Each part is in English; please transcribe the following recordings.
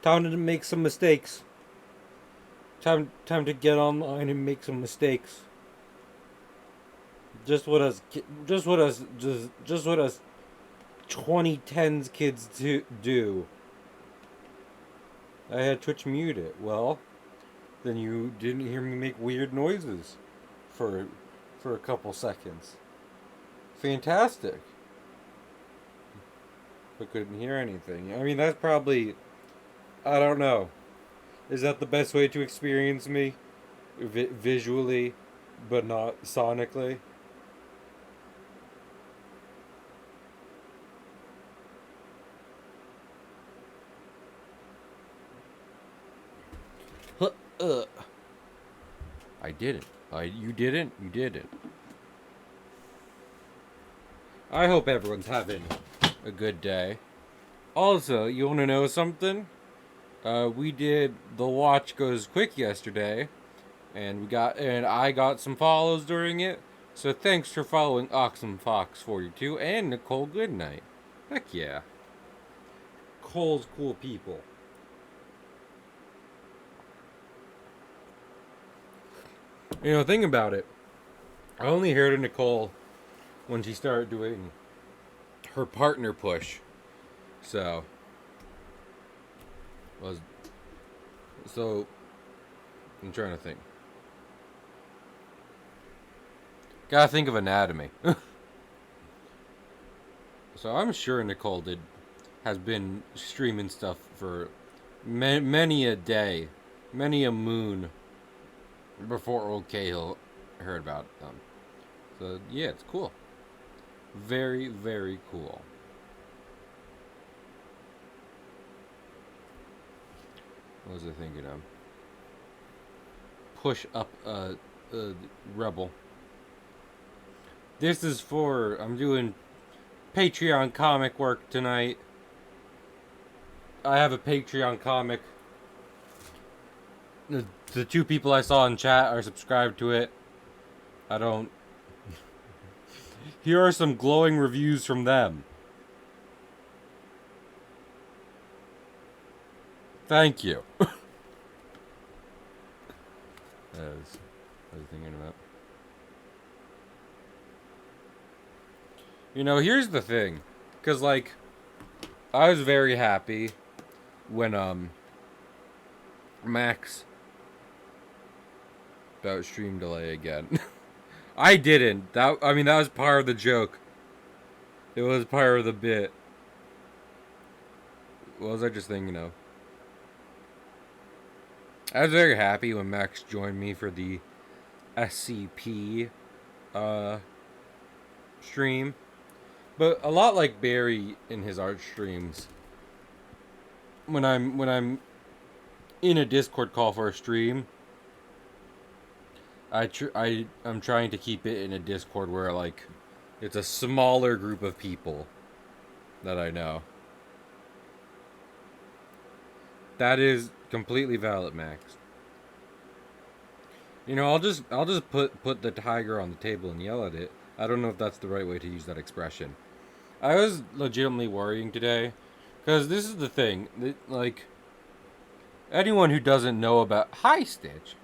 Time to make some mistakes. Time to get online and make some mistakes. Just what us 2010s kids do. I had Twitch muted. Well, then you didn't hear me make weird noises for a couple seconds. Fantastic. But couldn't hear anything. I mean, that's probably, I don't know. Is that the best way to experience me? Visually, but not sonically? I didn't. You didn't? You didn't. I hope everyone's having a good day. Also, you want to know something? We did The Watch Goes Quick yesterday, and I got some follows during it. So thanks for following OxenFox42 and Nicole Goodnight. Heck yeah. Cole's cool people. You know, think about it. I only heard of Nicole when she started doing her partner push. So I'm trying to think. Gotta think of anatomy. So I'm sure Nicole has been streaming stuff for many a day, many a moon before old Cahill heard about them. So yeah, it's cool. Very, very cool. What was I thinking of? Push up Rebel. This is I'm doing Patreon comic work tonight. I have a Patreon comic. The two people I saw in chat are subscribed to it. I don't. Here are some glowing reviews from them. Thank you. What was I thinking about? You know, here's the thing. Because, like, I was very happy when, Max about stream delay again. I didn't. That was part of the joke. It was part of the bit. What was I just thinking of? I was very happy when Max joined me for the SCP stream. But a lot like Barry in his art streams, when I'm in a Discord call for a stream, I'm trying to keep it in a Discord where, like, it's a smaller group of people that I know. That is completely valid, Max. You know, I'll just put the tiger on the table and yell at it. I don't know if that's the right way to use that expression. I was legitimately worrying today, because this is the thing, like, anyone who doesn't know about... Hi, Stitch!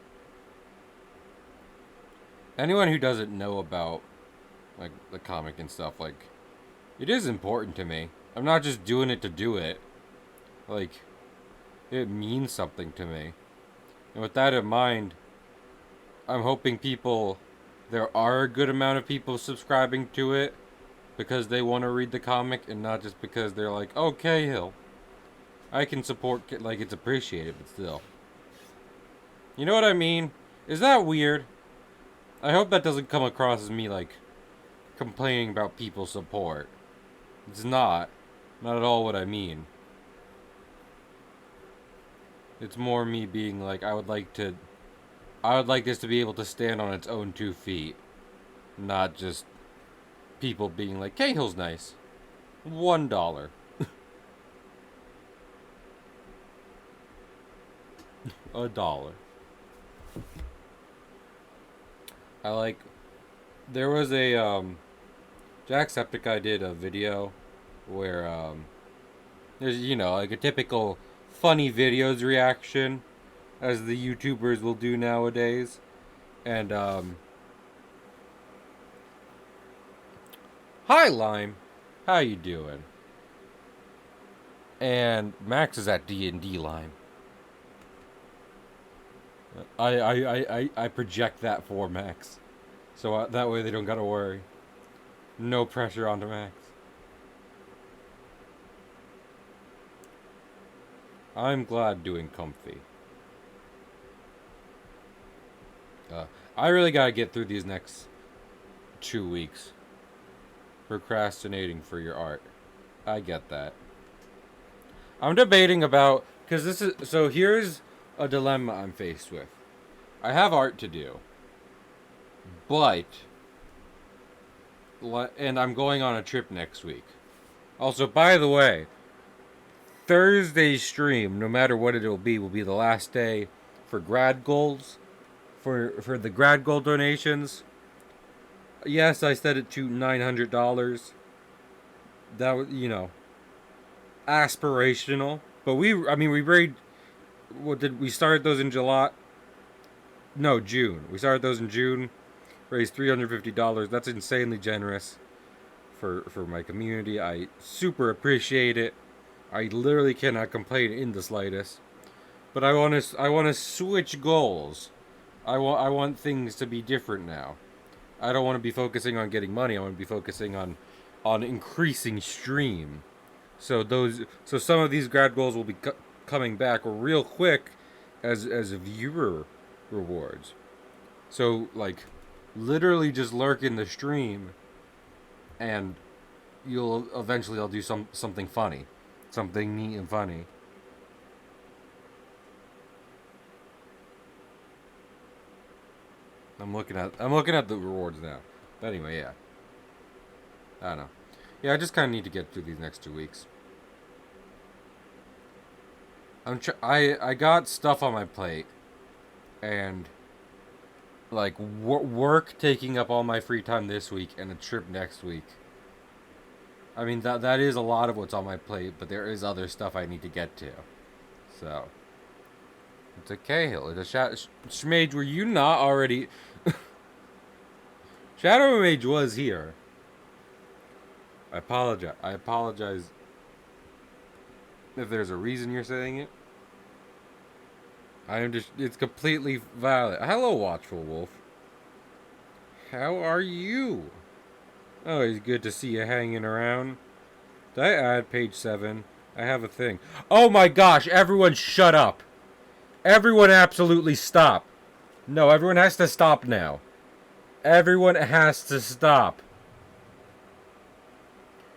Anyone who doesn't know about, like, the comic and stuff, like, it is important to me. I'm not just doing it to do it. Like, it means something to me. And with that in mind, I'm hoping there are a good amount of people subscribing to it because they want to read the comic and not just because they're like, oh, Cahill. I can support, like, it's appreciated, but still. You know what I mean? Is that weird? I hope that doesn't come across as me, like, complaining about people's support. It's not. Not at all what I mean. It's more me being like, I would like this to be able to stand on its own 2 feet. Not just people being like, Cahill's nice. $1. $1. There was a, Jacksepticeye did a video where there's, you know, like a typical funny videos reaction, as the YouTubers will do nowadays. And hi Lime, how you doing? And Max is at D&D Lime. I project that for Max, so that way they don't gotta worry. No pressure onto Max. I'm glad doing comfy. I really gotta get through these next 2 weeks. Procrastinating for your art. I get that. I'm debating about, because this is, so here's a dilemma I'm faced with. I have art to do, but, and I'm going on a trip next week. Also, by the way, Thursday's stream, no matter what it will be the last day for grad goals, for the grad goal donations. Yes, I set it to $900. That was, you know, aspirational. But we raised, what did we started those in July? No, June. We started those in June. Raised $350. That's insanely generous for my community. I super appreciate it. I literally cannot complain in the slightest. But I want to switch goals. I want things to be different now. I don't want to be focusing on getting money. I want to be focusing on increasing stream. So some of these grad goals will be coming back real quick as viewer rewards. So like literally just lurk in the stream and I'll do something funny. Something neat and funny. I'm looking at the rewards now. But anyway, yeah. I don't know. Yeah, I just kind of need to get through these next 2 weeks. I got stuff on my plate, and like work taking up all my free time this week, and a trip next week. I mean that is a lot of what's on my plate, but there is other stuff I need to get to. So it's a Cahill. It's a Schmage. Were you not already? Shadow Mage was here. I apologize if there's a reason you're saying it. I am just, it's completely valid. Hello, Watchful Wolf. How are you? Oh, it's good to see you hanging around. Did I add page 7? I have a thing. Oh my gosh, everyone shut up. Everyone absolutely stop. No, everyone has to stop now. Everyone has to stop.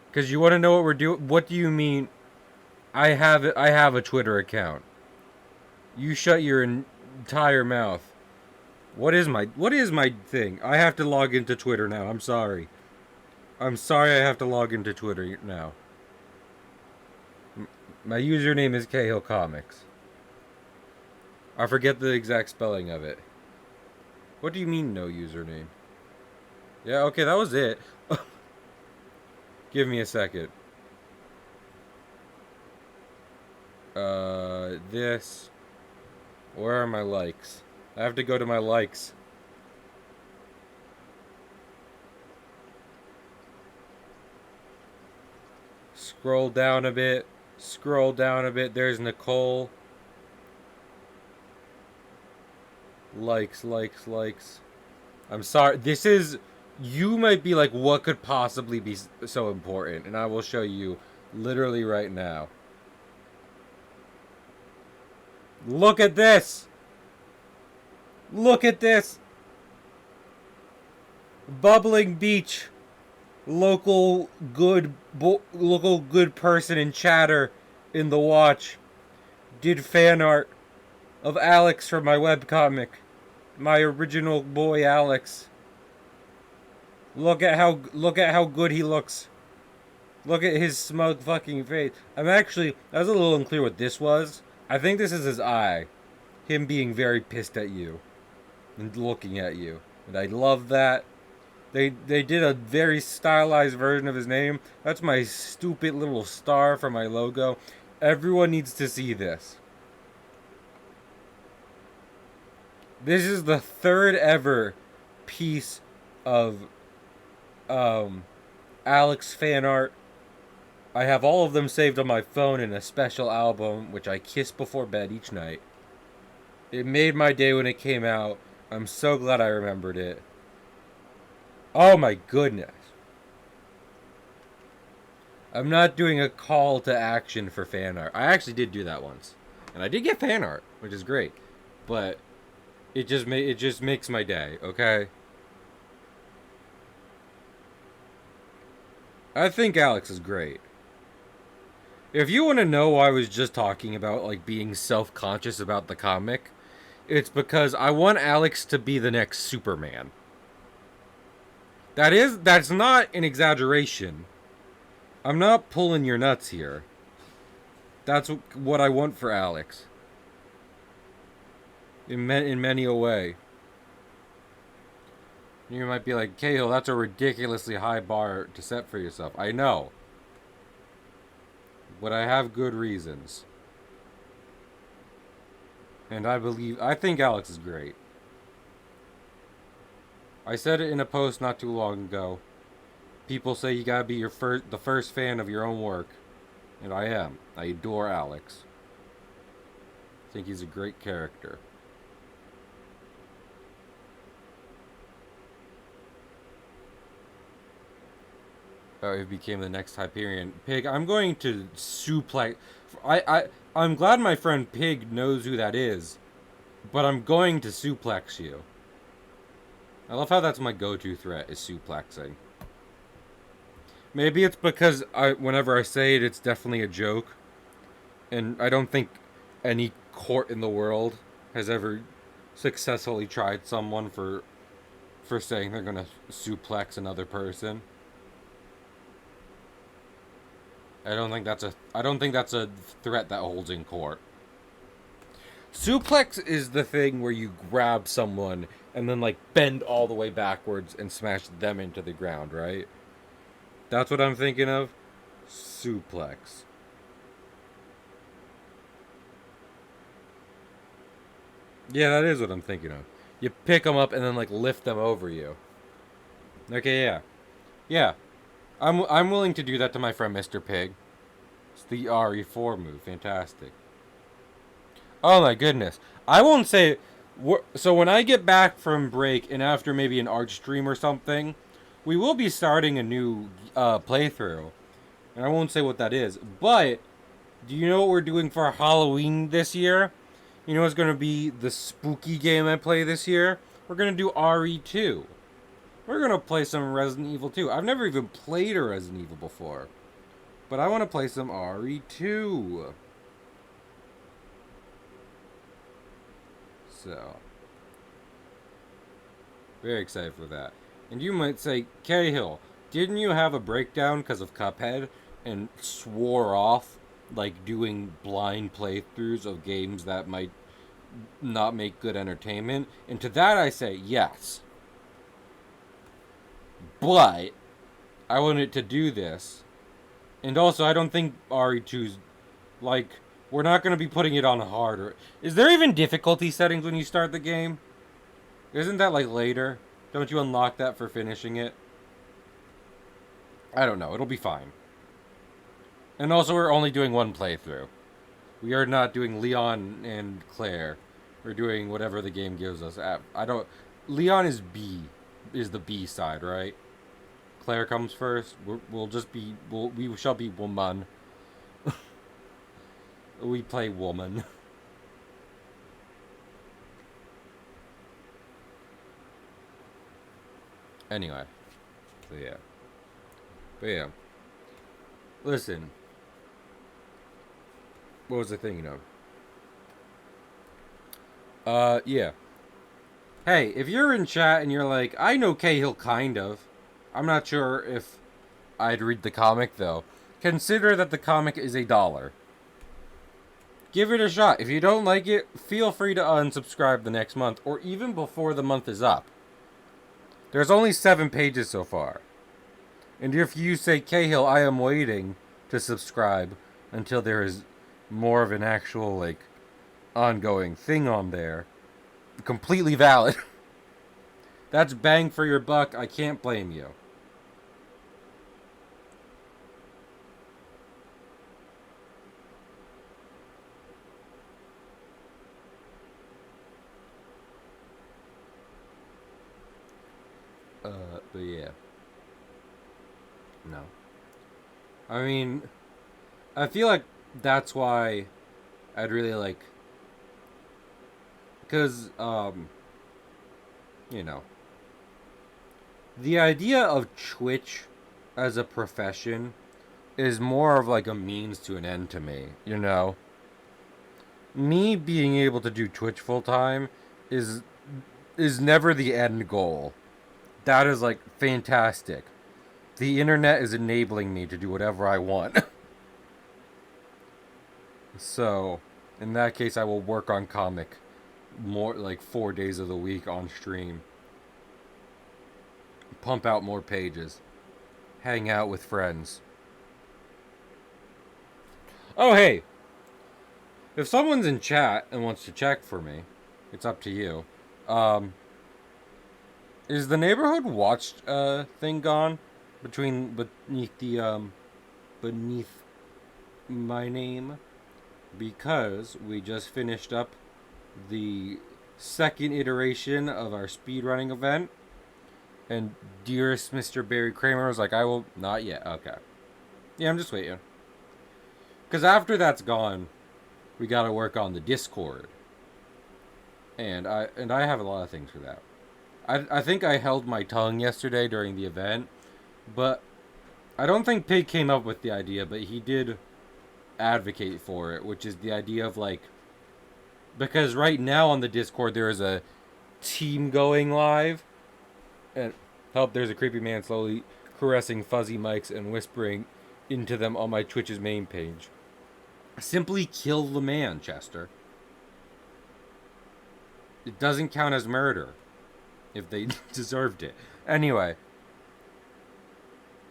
Because you want to know what we're doing? What do you mean? I have a Twitter account. You shut your entire mouth. What is my thing? I have to log into Twitter now. I'm sorry. I have to log into Twitter now. My username is Cahill Comics. I forget the exact spelling of it. What do you mean no username? Yeah, okay, that was it. Give me a second. This. Where are my likes? I have to go to my likes. Scroll down a bit. Scroll down a bit. There's Nicole. Likes. I'm sorry. This is... You might be like, what could possibly be so important? And I will show you literally right now. Look at this! Look at this! Bubbling Beach. Local good person in chatter in the watch did fan art of Alex from my webcomic. My original boy Alex. Look at how good he looks. Look at his smug fucking face. I was a little unclear what this was. I think this is his eye. Him being very pissed at you. And looking at you. And I love that. They did a very stylized version of his name. That's my stupid little star for my logo. Everyone needs to see this. This is the third ever piece of Alex fan art. I have all of them saved on my phone in a special album, which I kiss before bed each night. It made my day when it came out. I'm so glad I remembered it. Oh my goodness. I'm not doing a call to action for fan art. I actually did do that once. And I did get fan art, which is great. But it just makes my day, okay? I think Alex is great. If you want to know why I was just talking about like being self-conscious about the comic, it's because I want Alex to be the next Superman. That's not an exaggeration. I'm not pulling your nuts here. That's what I want for Alex. In many a way. You might be like, Cahill, that's a ridiculously high bar to set for yourself. I know. But I have good reasons. And I think Alex is great. I said it in a post not too long ago. People say you gotta be the first fan of your own work. And I am. I adore Alex. I think he's a great character. He became the next Hyperion. Pig, I'm going to suplex... I'm glad my friend Pig knows who that is. But I'm going to suplex you. I love how that's my go-to threat, is suplexing. Maybe it's because whenever I say it, it's definitely a joke. And I don't think any court in the world has ever successfully tried someone for saying they're gonna suplex another person. I don't think that's a threat that holds in court. Suplex is the thing where you grab someone and then like bend all the way backwards and smash them into the ground, right? That's what I'm thinking of. Suplex. Yeah, that is what I'm thinking of. You pick them up and then like lift them over you. Okay, yeah. Yeah. I'm willing to do that to my friend Mr. Pig. It's the RE4 move. Fantastic. Oh my goodness. I won't say... So when I get back from break and after maybe an art stream or something, we will be starting a new playthrough. And I won't say what that is. But, do you know what we're doing for Halloween this year? You know what's going to be the spooky game I play this year? We're going to do RE2. We're going to play some Resident Evil 2. I've never even played a Resident Evil before. But I want to play some RE2. So, very excited for that. And you might say, Cahill, didn't you have a breakdown because of Cuphead and swore off, like, doing blind playthroughs of games that might not make good entertainment? And to that I say, yes. But I wanted to do this. And also, I don't think RE2's, like... We're not going to be putting it on harder. Is there even difficulty settings when you start the game? Isn't that like later? Don't you unlock that for finishing it? I don't know. It'll be fine. And also, we're only doing one playthrough. We are not doing Leon and Claire. We're doing whatever the game gives us. Leon is B. Is the B side, right? Claire comes first. We shall be woman. We play woman. Anyway. So yeah. But yeah. Listen. What was I thinking of? Yeah. Hey, if you're in chat and you're like, I know Cahill kind of. I'm not sure if I'd read the comic though. Consider that the comic is $1. Give it a shot. If you don't like it, feel free to unsubscribe the next month or even before the month is up. There's only 7 pages so far. And if you say, Cahill, I am waiting to subscribe until there is more of an actual, like, ongoing thing on there, completely valid. That's bang for your buck. I can't blame you. But yeah. No. I mean, I feel like that's why I'd really like. Because, you know, the idea of Twitch as a profession is more of like a means to an end to me, you know? Me being able to do Twitch full time is never the end goal. That is like fantastic. The internet is enabling me to do whatever I want. So, in that case, I will work on comic more like 4 days of the week on stream. Pump out more pages. Hang out with friends. Oh, hey. If someone's in chat and wants to check for me, it's up to you. Is the neighborhood watch thing gone? Beneath my name? Because we just finished up the second iteration of our speedrunning event. And dearest Mr. Barry Kramer was like, I will... Not yet. Okay. Yeah, I'm just waiting. Because after that's gone, we gotta work on the Discord. And I have a lot of things for that. I think I held my tongue yesterday during the event, but I don't think Pig came up with the idea, but he did advocate for it, which is the idea of like, because right now on the Discord there is a team going live, and help, there's a creepy man slowly caressing fuzzy mics and whispering into them on my Twitch's main page. Simply kill the man, Chester. It doesn't count as murder if they deserved it. Anyway,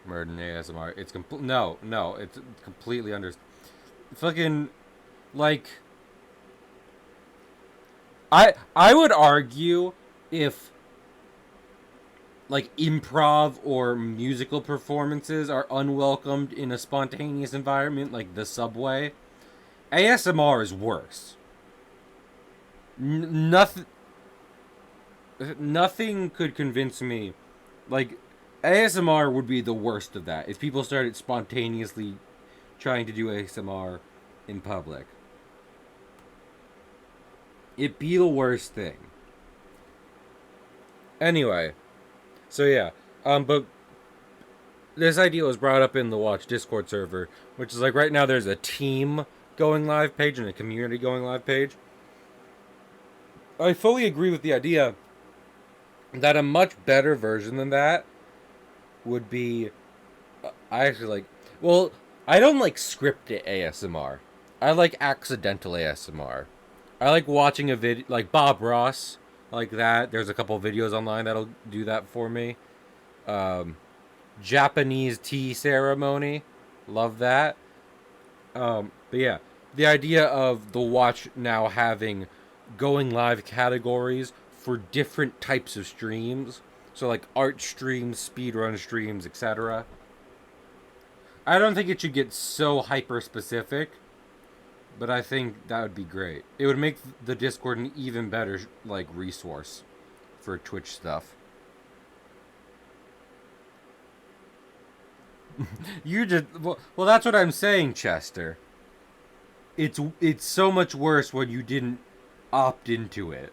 murder in ASMR. It's no, it's completely fucking like. I would argue if like improv or musical performances are unwelcomed in a spontaneous environment like the subway, ASMR is worse. Nothing could convince me. Like, ASMR would be the worst of that if people started spontaneously trying to do ASMR in public. It'd be the worst thing. Anyway, so yeah, but this idea was brought up in the Watch Discord server, which is like right now there's a team going live page and a community going live page. I fully agree with the idea that a much better version than that would be. I actually like. Well, I don't like scripted ASMR. I like accidental ASMR. I like watching a video like Bob Ross, like that. There's a couple videos online that'll do that for me. Japanese tea ceremony, love that. But yeah, the idea of the Watch now having going live categories for different types of streams. So like art streams, speedrun streams, etc. I don't think it should get so hyper specific, but I think that would be great. It would make the Discord an even better like resource for Twitch stuff. You just well, that's what I'm saying, Chester. It's so much worse when you didn't opt into it.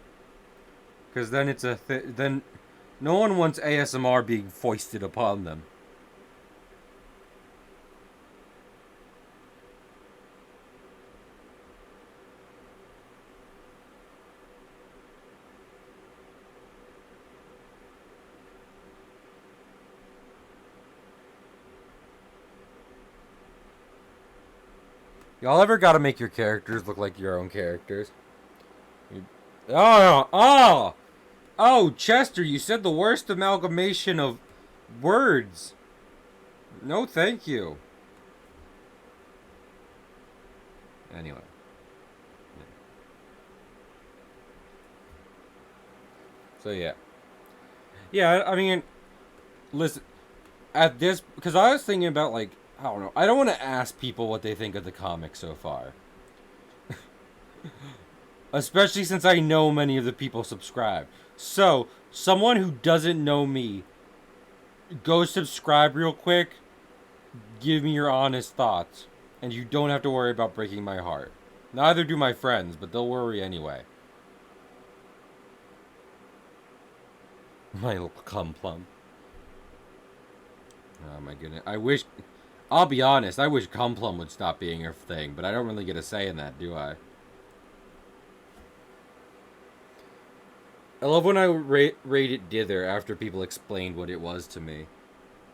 Because then it's then no one wants ASMR being foisted upon them. Y'all ever gotta make your characters look like your own characters? Oh! Oh, Chester, you said the worst amalgamation of words. No, thank you. Anyway. So, yeah. Yeah, I mean, listen, at this, because I was thinking about, like, I don't know. I don't want to ask people what they think of the comic so far. Especially since I know many of the people subscribe. So, someone who doesn't know me, go subscribe real quick, give me your honest thoughts, and you don't have to worry about breaking my heart. Neither do my friends, but they'll worry anyway. My little cum plum. Oh my goodness. I wish. I'll be honest, I wish cum plum would stop being a thing, but I don't really get a say in that, do I? I love when I rated Dither after people explained what it was to me.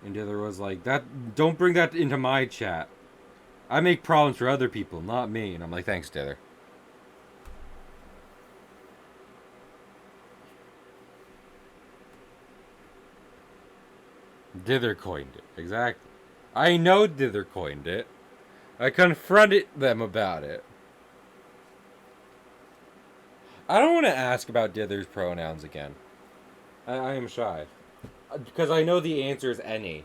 And Dither was like, "That don't bring that into my chat. I make problems for other people, not me." And I'm like, "Thanks, Dither." Dither coined it. Exactly. I know Dither coined it. I confronted them about it. I don't want to ask about Dither's pronouns again. I am shy. Because I know the answer is any.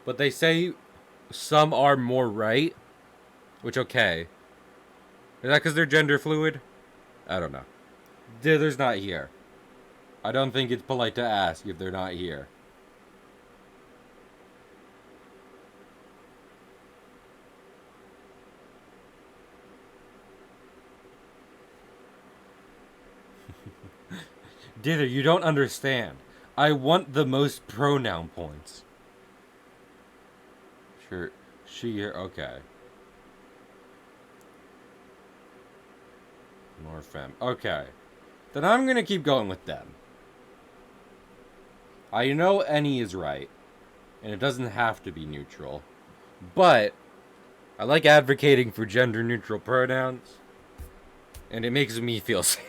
But they say some are more right. Which, okay. Is that because they're gender fluid? I don't know. Dither's not here. I don't think it's polite to ask if they're not here. Dither, you don't understand. I want the most pronoun points. Sure. She here. Okay. More femme. Okay. Then I'm gonna keep going with them. I know any is right. And it doesn't have to be neutral. But I like advocating for gender neutral pronouns. And it makes me feel safe.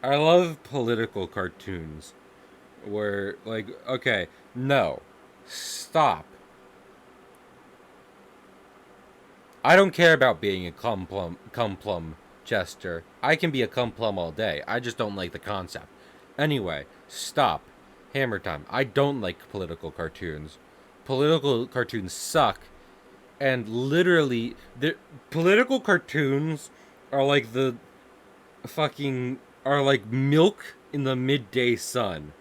I love political cartoons where, like, okay, no, stop. I don't care about being a cum plum Chester. I can be a cum plum all day. I just don't like the concept. Anyway, stop. Hammer time. I don't like political cartoons. Political cartoons suck. And literally, the political cartoons are like the fucking are like milk in the midday sun.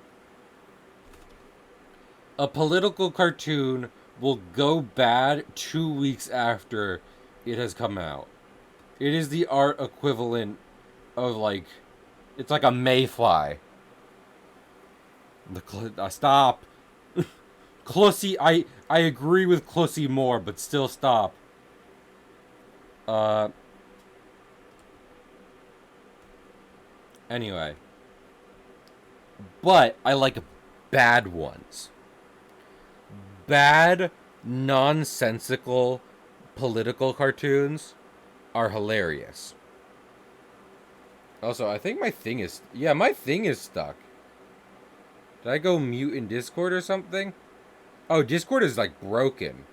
A political cartoon will go bad 2 weeks after it has come out. It is the art equivalent of like, it's like a mayfly. Stop. Clussy, I agree with Clussy more, but still stop. Uh. Anyway. But I like bad ones. Bad, nonsensical political cartoons are hilarious. Also, I think my thing is... Yeah, my thing is stuck. Did I go mute in Discord or something? Oh, Discord is, like, broken.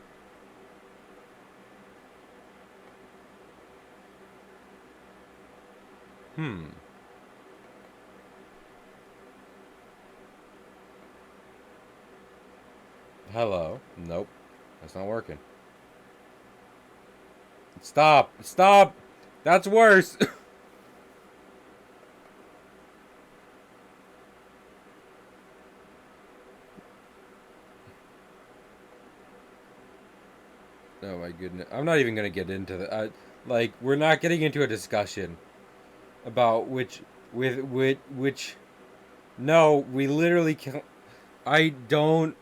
Hello. Nope. That's not working. Stop. Stop. That's worse. Oh my goodness. I'm not even going to get into that. Like, we're not getting into a discussion about which... which... No, we literally can't... I don't...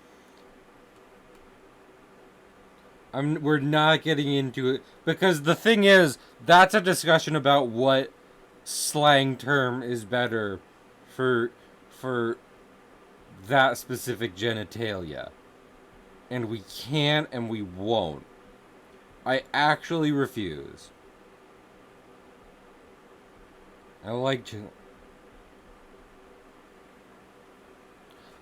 we're not getting into it because the thing is, that's a discussion about what slang term is better for for that specific genitalia, and we can't and we won't. I actually refuse. I like to.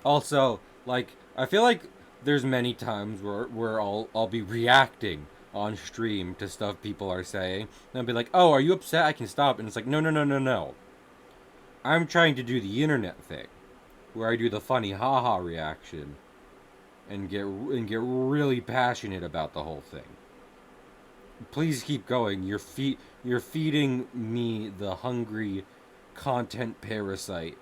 Also, like, I feel like there's many times where I'll be reacting on stream to stuff people are saying, and I'll be like, "Oh, are you upset? I can stop." And it's like, "No, no, no, no, no. I'm trying to do the internet thing, where I do the funny haha reaction and get really passionate about the whole thing. Please keep going. You're feeding me the hungry content parasite.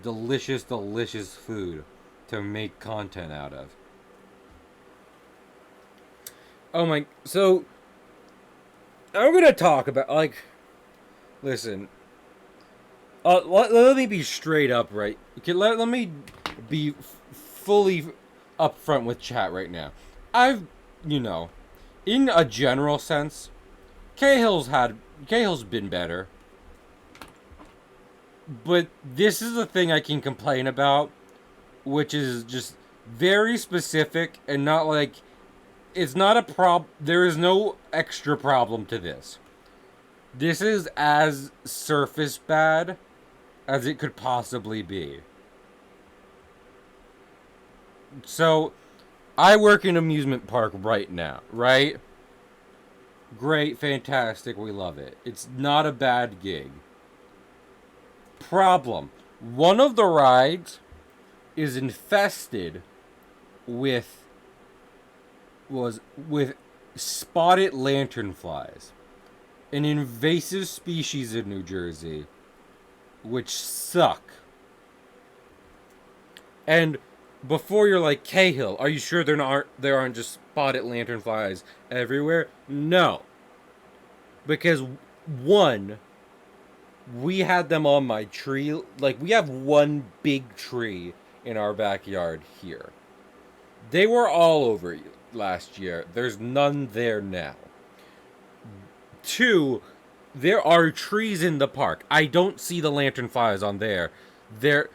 Delicious, delicious food to make content out of." Oh my, so I'm gonna talk about, like, listen, let me be straight up, right? Okay, let me be fully upfront with chat right now. I've, you know, in a general sense, Cahill's been better, but this is the thing I can complain about, which is just very specific and not like it's not a there is no extra problem to this. This is as surface bad as it could possibly be. So, I work in an amusement park right now, right? Great, fantastic, we love it. It's not a bad gig. Problem. One of the rides is infested with with spotted lanternflies, an invasive species in New Jersey, which suck. And before you're like, Cahill, are you sure there aren't just spotted lanternflies everywhere? No, because one, we had them on my tree. Like, we have one big tree in our backyard here. They were all over last year. There's none there now. Two, there are trees in the park. I don't see the lanternflies on there.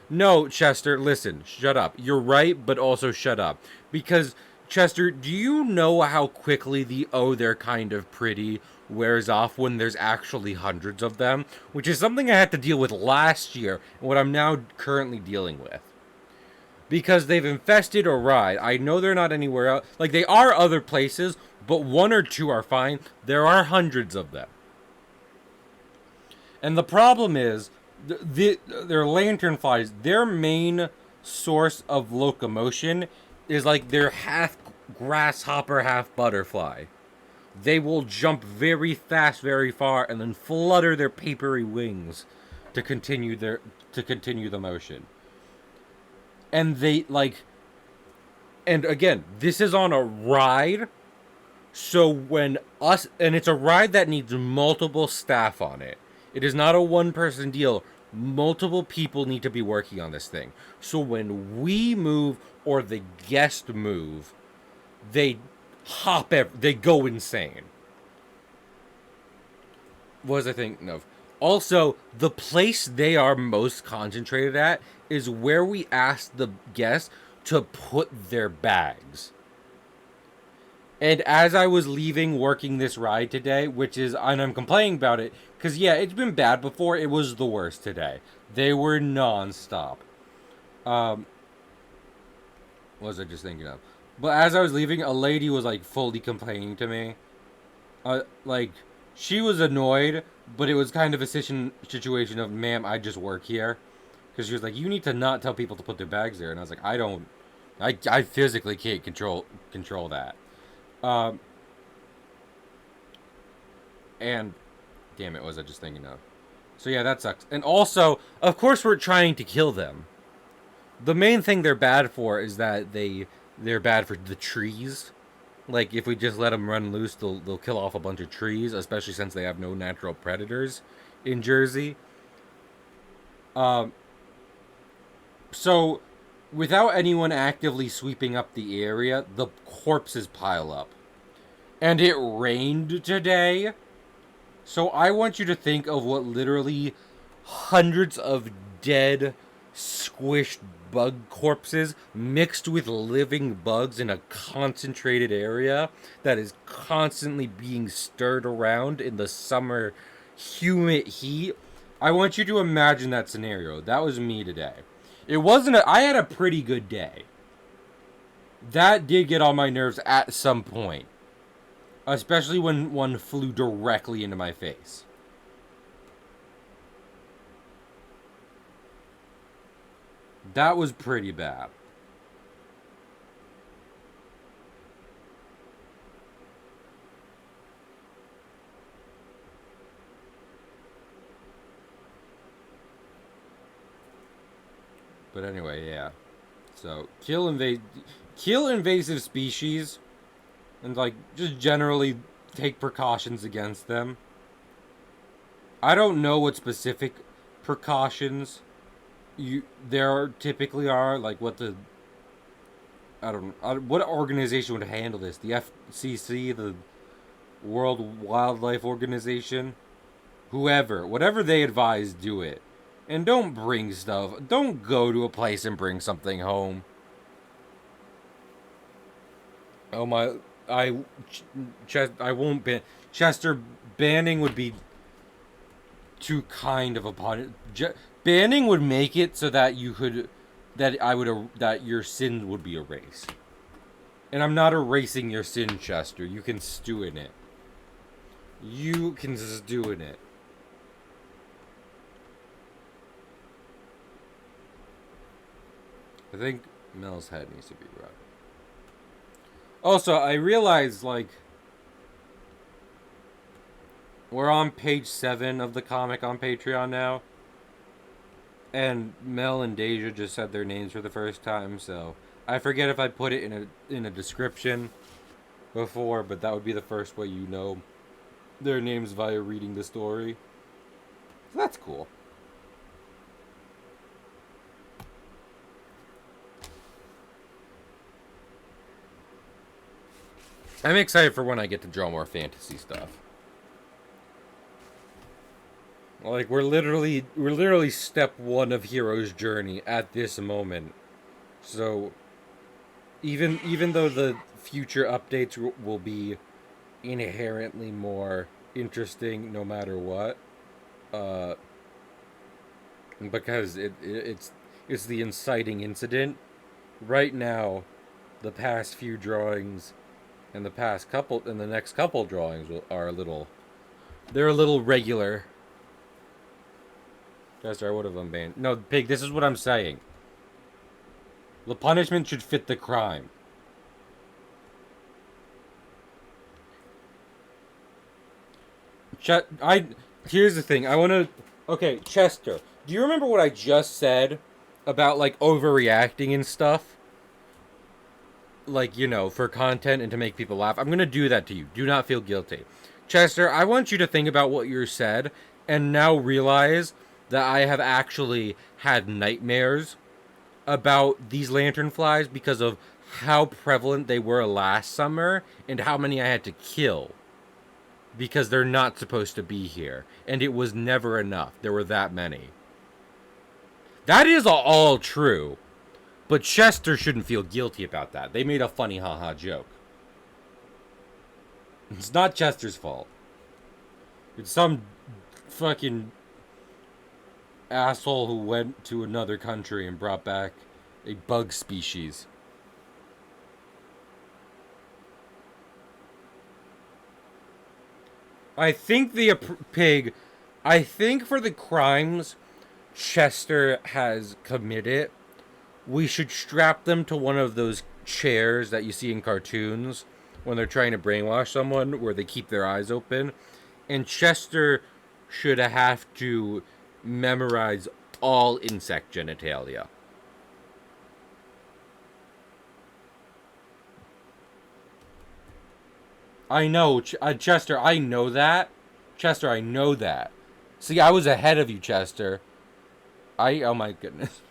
No, Chester, listen, shut up. You're right, but also shut up. Because, Chester, do you know how quickly the "oh, they're kind of pretty" wears off when there's actually hundreds of them? Which is something I had to deal with last year, and what I'm now currently dealing with. Because they've infested a ride. I know they're not anywhere else. Like, they are other places, but one or two are fine. There are hundreds of them. And the problem is, their lanternflies, their main source of locomotion is like they're half grasshopper, half butterfly. They will jump very fast, very far, and then flutter their papery wings to continue the motion. And they like, and again, this is on a ride. So and it's a ride that needs multiple staff on it. It is not a one person deal. Multiple people need to be working on this thing. So when we move or the guest move, they they go insane. What was I thinking of? Also, the place they are most concentrated at is where we asked the guests to put their bags. And as I was leaving working this ride today, and I'm complaining about it, because yeah, it's been bad before, it was the worst today. They were non-stop. What was I just thinking of? But as I was leaving, a lady was like fully complaining to me. Like, she was annoyed, but it was kind of a situation of, "Ma'am, I just work here." Because she was like, "You need to not tell people to put their bags there." And I was like, I physically can't control that. Um, and damn it, what was I just thinking of? So yeah, that sucks. And also, of course, we're trying to kill them. The main thing they're bad for is that they're bad for the trees. Like, if we just let them run loose, they'll kill off a bunch of trees, especially since they have no natural predators in Jersey. Um, so without anyone actively sweeping up the area, the corpses pile up. And it rained today. So I want you to think of what literally hundreds of dead, squished bug corpses mixed with living bugs in a concentrated area that is constantly being stirred around in the summer humid heat. I want you to imagine that scenario. That was me today. It wasn't I had a pretty good day. That did get on my nerves at some point. Especially when one flew directly into my face. That was pretty bad. But anyway, yeah. So, kill invasive species and like just generally take precautions against them. I don't know what specific precautions there typically are, like what the I don't know what organization would handle this. The FCC, the World Wildlife Organization, whatever they advise, do it. And don't bring stuff. Don't go to a place and bring something home. Oh my, I, I won't ban Chester. Banning would be too kind of a pun. Banning would make it so that you could, that your sin would be erased. And I'm not erasing your sin, Chester. You can stew in it. You can stew in it. I think Mel's head needs to be rubbed. Also, I realized, like, we're on page 7 of the comic on Patreon now. And Mel and Deja just said their names for the first time, so I forget if I put it in a description before, but that would be the first way you know their names via reading the story. So that's cool. I'm excited for when I get to draw more fantasy stuff. Like we're literally step 1 of Hero's journey at this moment. So even though the future updates will be inherently more interesting no matter what, because it's the inciting incident. Right now, the past few drawings and the next couple drawings are a little, they're a little regular. Chester, I would have unbanned. No, Pig, this is what I'm saying. The punishment should fit the crime. Here's the thing. Okay, Chester, do you remember what I just said about, like, overreacting and stuff? Like, you know, for content and to make people laugh. I'm gonna do that to you. Do not feel guilty. Chester, I want you to think about what you said and now realize that I have actually had nightmares about these lanternflies because of how prevalent they were last summer and how many I had to kill because they're not supposed to be here. And it was never enough. There were that many. That is all true. But Chester shouldn't feel guilty about that. They made a funny haha joke. It's not Chester's fault. It's some fucking asshole who went to another country and brought back a bug species. I think I think for the crimes Chester has committed, we should strap them to one of those chairs that you see in cartoons when they're trying to brainwash someone, where they keep their eyes open. And Chester should have to memorize all insect genitalia. I know, Chester, I know that. Chester, I know that. See, I was ahead of you, Chester. Oh my goodness.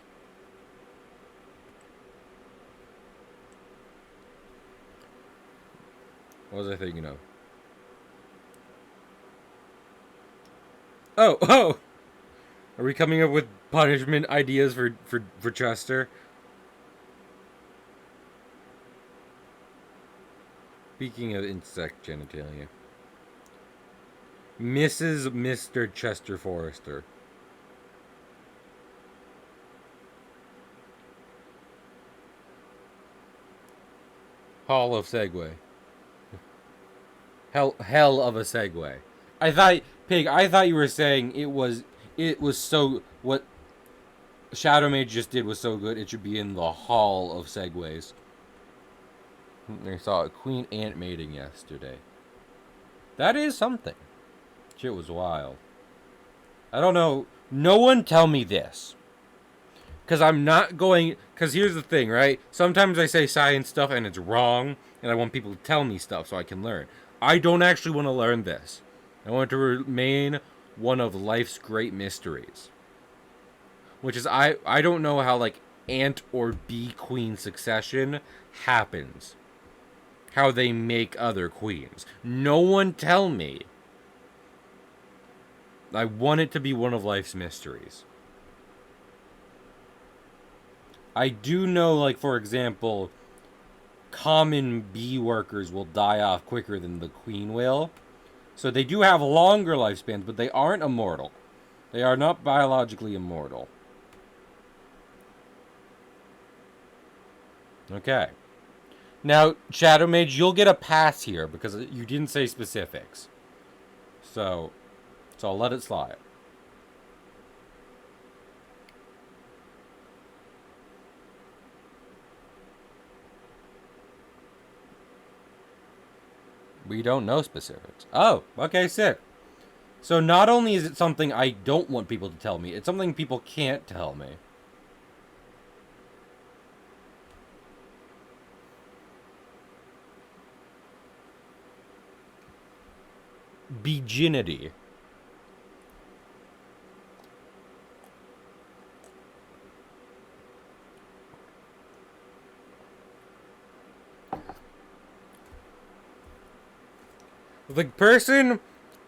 What was I thinking of? Oh! Are we coming up with punishment ideas for Chester? Speaking of insect genitalia. Mrs. Mr. Chester Forrester. Hall of Segway. Hell of a segue. I thought, Pig, I thought you were saying it was so, what Shadow Mage just did was so good it should be in the Hall of Segways. I saw a Queen Ant mating yesterday. That is something. Shit was wild. I don't know. No one tell me this. Because I'm not going. Because here's the thing, right? Sometimes I say science stuff and it's wrong, and I want people to tell me stuff so I can learn. I don't actually want to learn this. I want it to remain one of life's great mysteries. Which is, I don't know how, like, ant or bee queen succession happens. How they make other queens. No one tell me. I want it to be one of life's mysteries. I do know, like, for example, common bee workers will die off quicker than the queen will. So they do have longer lifespans, but they aren't immortal. They are not biologically immortal. Okay. Now, Shadow Mage, you'll get a pass here because you didn't say specifics. So I'll let it slide. We don't know specifics. Oh, okay, sick. So not only is it something I don't want people to tell me, it's something people can't tell me. Beginity.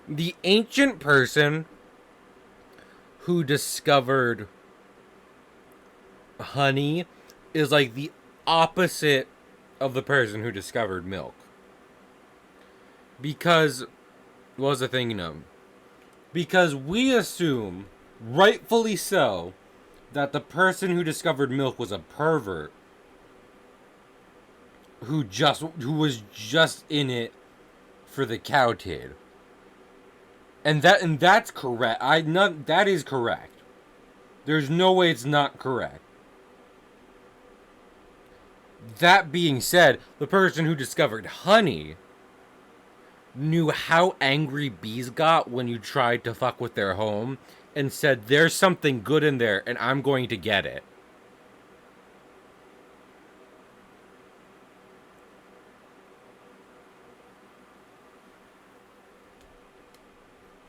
The ancient person who discovered honey is like the opposite of the person who discovered milk. Because, what was the thing, because we assume, rightfully so, that the person who discovered milk was a pervert who was just in it for the cow tid. And that's correct. That is correct. There's no way it's not correct. That being said, the person who discovered honey knew how angry bees got when you tried to fuck with their home and said, there's something good in there and I'm going to get it.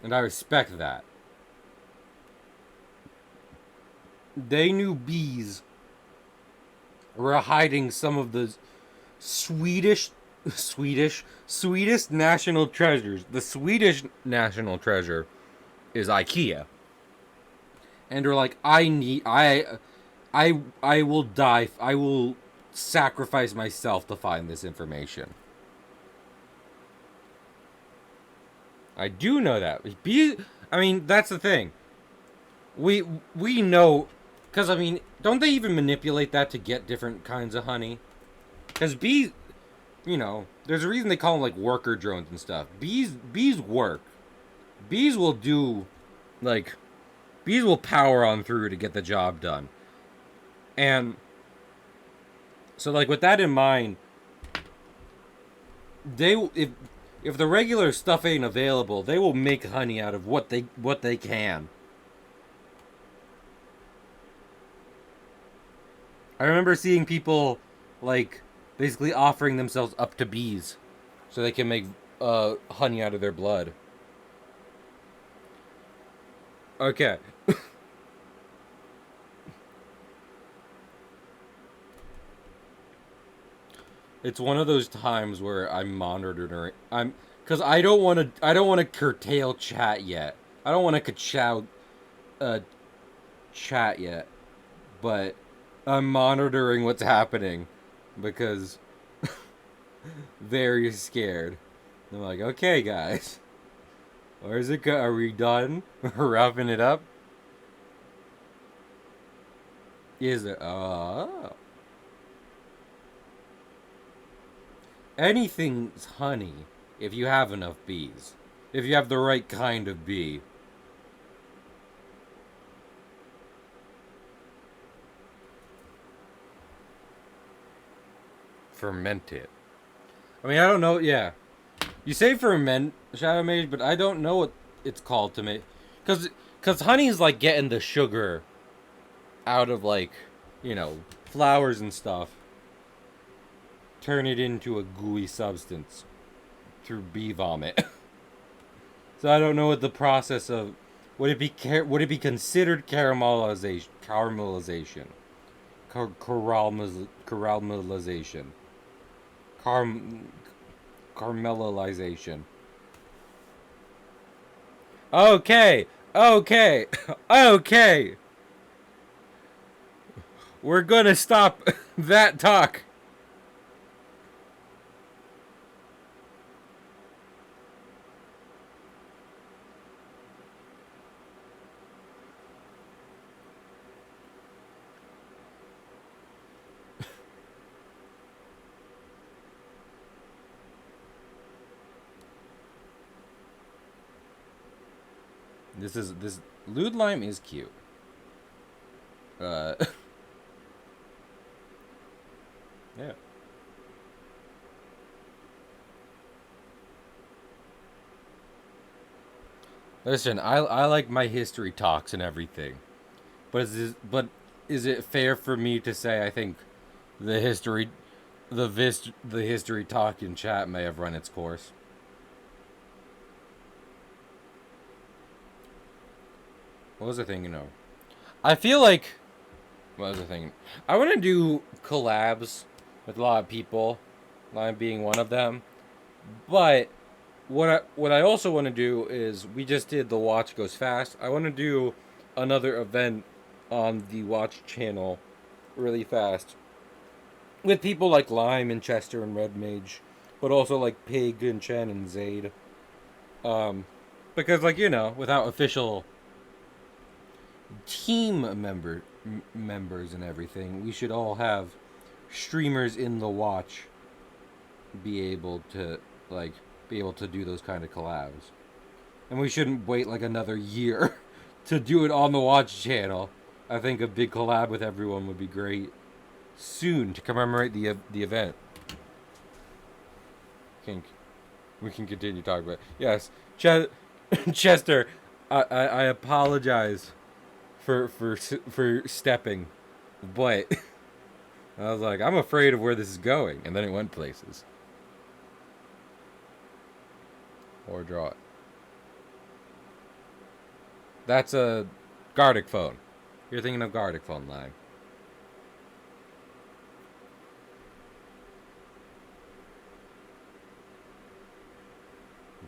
And I respect that. They knew bees were hiding some of the sweetest national treasures. The Swedish national treasure is IKEA. And they're like, I will die. I will sacrifice myself to find this information. I do know that. I mean, that's the thing. We know, because I mean, don't they even manipulate that to get different kinds of honey? Because bees, there's a reason they call them like worker drones and stuff. Bees work. Bees will do, like, bees will power on through to get the job done. And so, like, with that in mind, if the regular stuff ain't available, they will make honey out of what they can. I remember seeing people, like, basically offering themselves up to bees so they can make honey out of their blood. Okay. It's one of those times where I'm monitoring. Because I don't want to curtail chat yet. I don't want to ka-chow chat yet. But I'm monitoring what's happening because very scared. I'm like, okay, guys, where's it go? Are we done? Roughing it up? Is it? Oh. anything's honey if you have enough bees. If you have the right kind of bee. Ferment it. I mean, I don't know. Yeah, you say ferment, Shadow Mage, but I don't know what it's called to me, cause honey's like getting the sugar out of like, flowers and stuff. Turn it into a gooey substance through bee vomit. So I don't know what the process of would it be considered caramelization, caramelization, caramelization. Okay, okay, okay. We're gonna stop that talk. This Lewd Lime is cute. Uh, yeah. Listen, I like my history talks and everything, but is it fair for me to say I think the history, the history talk in chat may have run its course? What was the thing? I feel like what was the thing? I want to do collabs with a lot of people, Lime being one of them. But what I also want to do is we just did the Watch Goes Fast. I want to do another event on the Watch channel really fast with people like Lime and Chester and Red Mage, but also like Pig and Chen and Zaid. Um, because like without official members and everything, we should all have streamers in the Watch be able to like be able to do those kind of collabs. And we shouldn't wait like another year to do it on the Watch channel. I think a big collab with everyone would be great soon to commemorate the event. Think we can continue talking about it. Yes, Chester, I apologize for stepping, but I was like, I'm afraid of where this is going, and then it went places. Or draw it. That's a Gardic phone. You're thinking of Gardic phone line.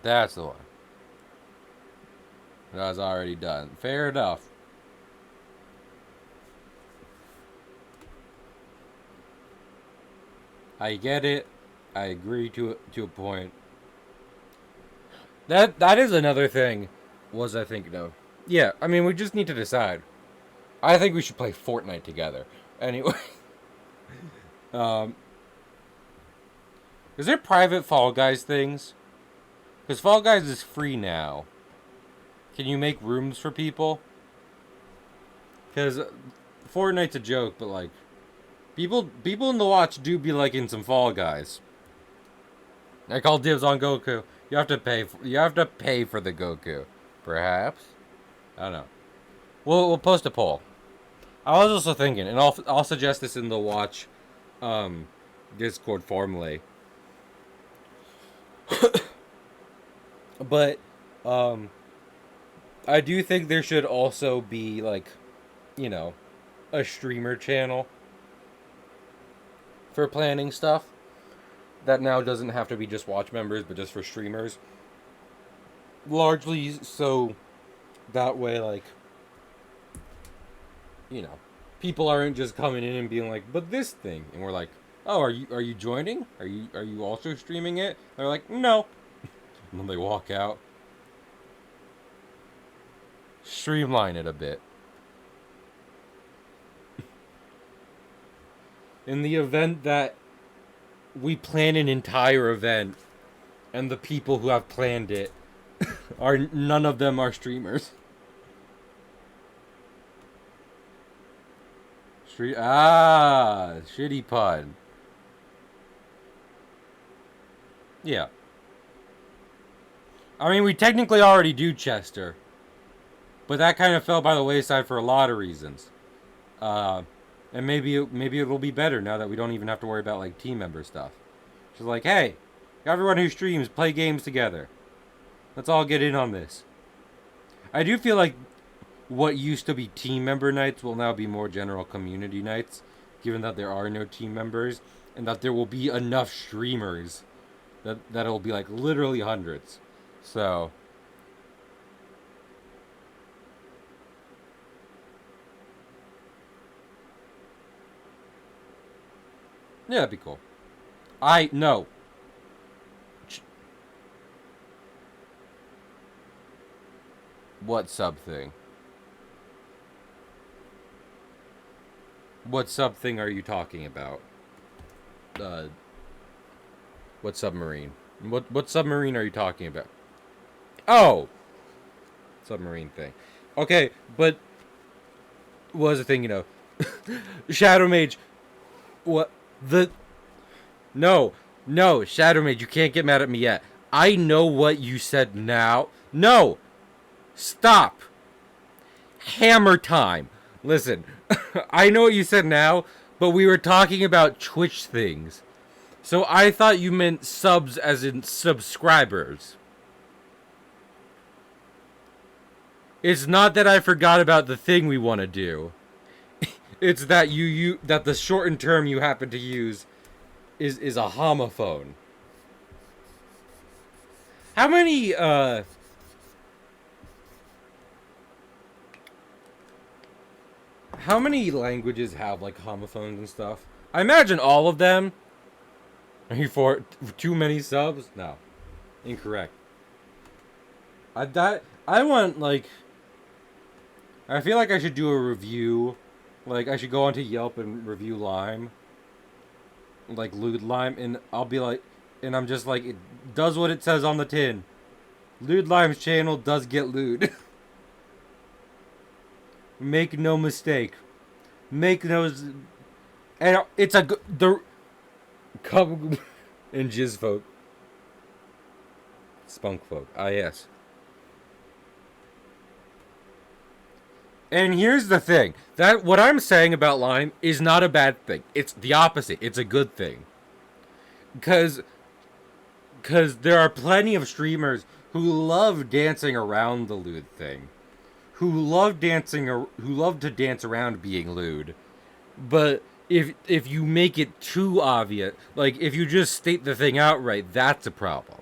That's the one. That was already done. Fair enough. I get it. I agree to a point. That is another thing. Was I thinking of? Yeah, I mean we just need to decide. I think we should play Fortnite together. Anyway, um, is there private Fall Guys things? Because Fall Guys is free now. Can you make rooms for people? Because Fortnite's a joke, but like, people in the Watch do be liking some Fall Guys. I call dibs on Goku. You have to pay. You have to pay for the Goku, perhaps. I don't know. We'll post a poll. I was also thinking, and I'll suggest this in the Watch, Discord formally. But, I do think there should also be like, a streamer channel for planning stuff. That now doesn't have to be just Watch members, but just for streamers. Largely so that way, like, people aren't just coming in and being like, but this thing. And we're like, oh, are you joining? Are you also streaming it? They're like, no. And then they walk out. Streamline it a bit. In the event that we plan an entire event, and the people who have planned it are none of them are streamers. Shitty pun. Yeah. I mean, we technically already do Chester, but that kind of fell by the wayside for a lot of reasons. Uh, and maybe it'll be better now that we don't even have to worry about like team member stuff. She's like, hey, everyone who streams, play games together. Let's all get in on this. I do feel like what used to be team member nights will now be more general community nights, given that there are no team members and that there will be enough streamers that it'll be like literally hundreds. So yeah, that'd be cool. I no. What sub thing? What sub thing are you talking about? Uh, what submarine? What submarine are you talking about? Oh, submarine thing. Okay, but what was the thing? Shadow Mage. What the? No, no, Shadow Mage. You can't get mad at me yet. I know what you said now. No, stop. Hammer time. Listen, I know what you said now, but we were talking about Twitch things. So I thought you meant subs as in subscribers. It's not that I forgot about the thing we want to do. It's that that the shortened term you happen to use is a homophone. How many languages have like homophones and stuff? I imagine all of them. Are you for too many subs? No. Incorrect. I want like I feel like I should do a review. Like I should go onto Yelp and review Lime. Like Lewd Lime, and I'll be like, and I'm just like, it does what it says on the tin. Lewd Lime's channel does get lewd. Make no mistake. Make no. And it's a the. Come and jizz folk. Spunk folk. Ah yes. And here's the thing. That what I'm saying about Lime is not a bad thing. It's the opposite. It's a good thing. Cause there are plenty of streamers who love dancing around the lewd thing. Who love to dance around being lewd. But if you make it too obvious, like if you just state the thing outright, that's a problem.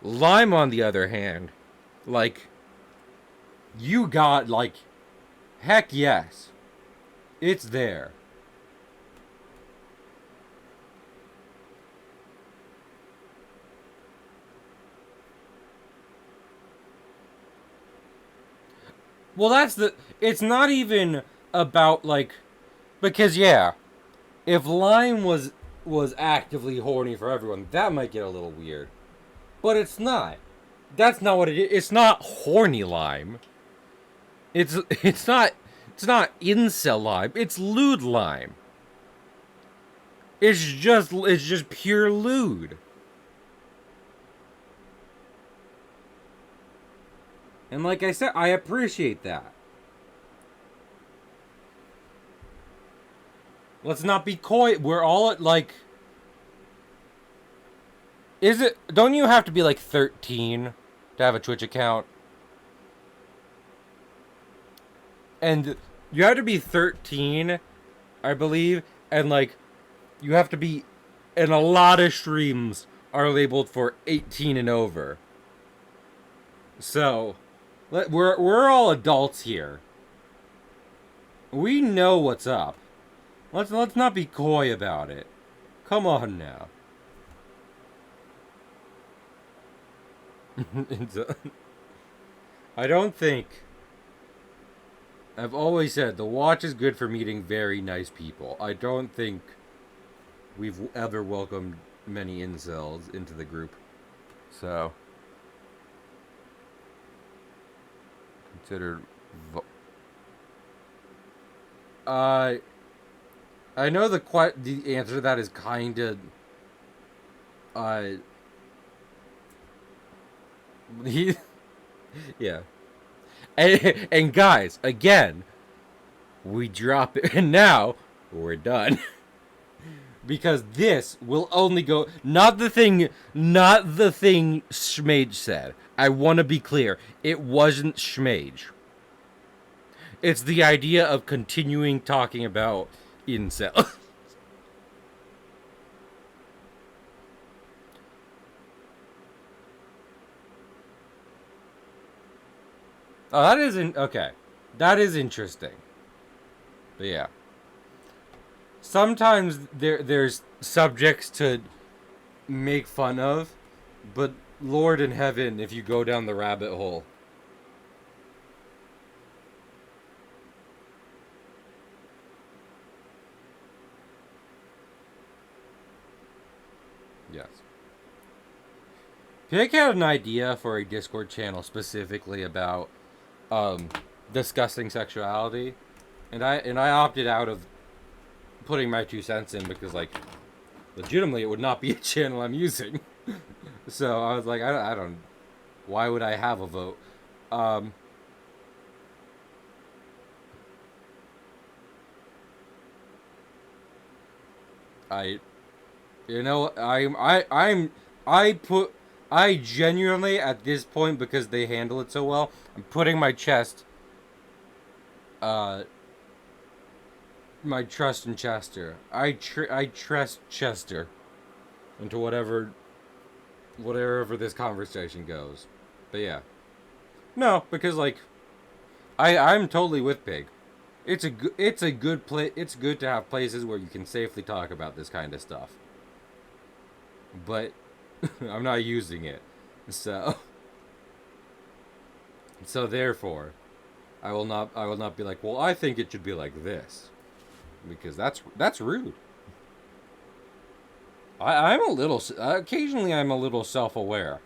Lime on the other hand, like you got like heck yes. It's there. Well, it's not even about like because yeah, if Lime was actively horny for everyone, that might get a little weird. But it's not. That's not what it is. It's not horny Lime. It's not incel Lime. It's lewd Lime. It's just pure lewd. And like I said, I appreciate that. Let's not be coy. We're all at like. Is it? Don't you have to be like 13 to have a Twitch account? And you have to be 13, I believe, and like, you have to be, and a lot of streams are labeled for 18 and over. So, we're all adults here. We know what's up. Let's not be coy about it. Come on now. I don't think. I've always said the watch is good for meeting very nice people. I don't think we've ever welcomed many incels into the group. So, considered. Uh, I know the answer to that is kind of. Uh, he, yeah. And guys, again, we drop it, and now we're done. Because this will only go, not the thing Schmage said. I want to be clear, it wasn't Schmage. It's the idea of continuing talking about incel. Oh, that isn't okay. That is interesting. But yeah. Sometimes there's subjects to make fun of, but Lord in heaven, if you go down the rabbit hole. Yes. Pig had an idea for a Discord channel specifically about discussing sexuality, and I opted out of putting my 2 cents in because, like, legitimately it would not be a channel I'm using. So I was like, I don't. Why would I have a vote? I, you know, I genuinely at this point, because they handle it so well, I'm putting my my trust in Chester. I trust Chester into whatever this conversation goes. But yeah, no, because like I'm totally with Pig. It's a good place. It's good to have places where you can safely talk about this kind of stuff. But I'm not using it, so therefore, I will not be like, well, I think it should be like this, because that's rude. I'm a little occasionally I'm a little self-aware,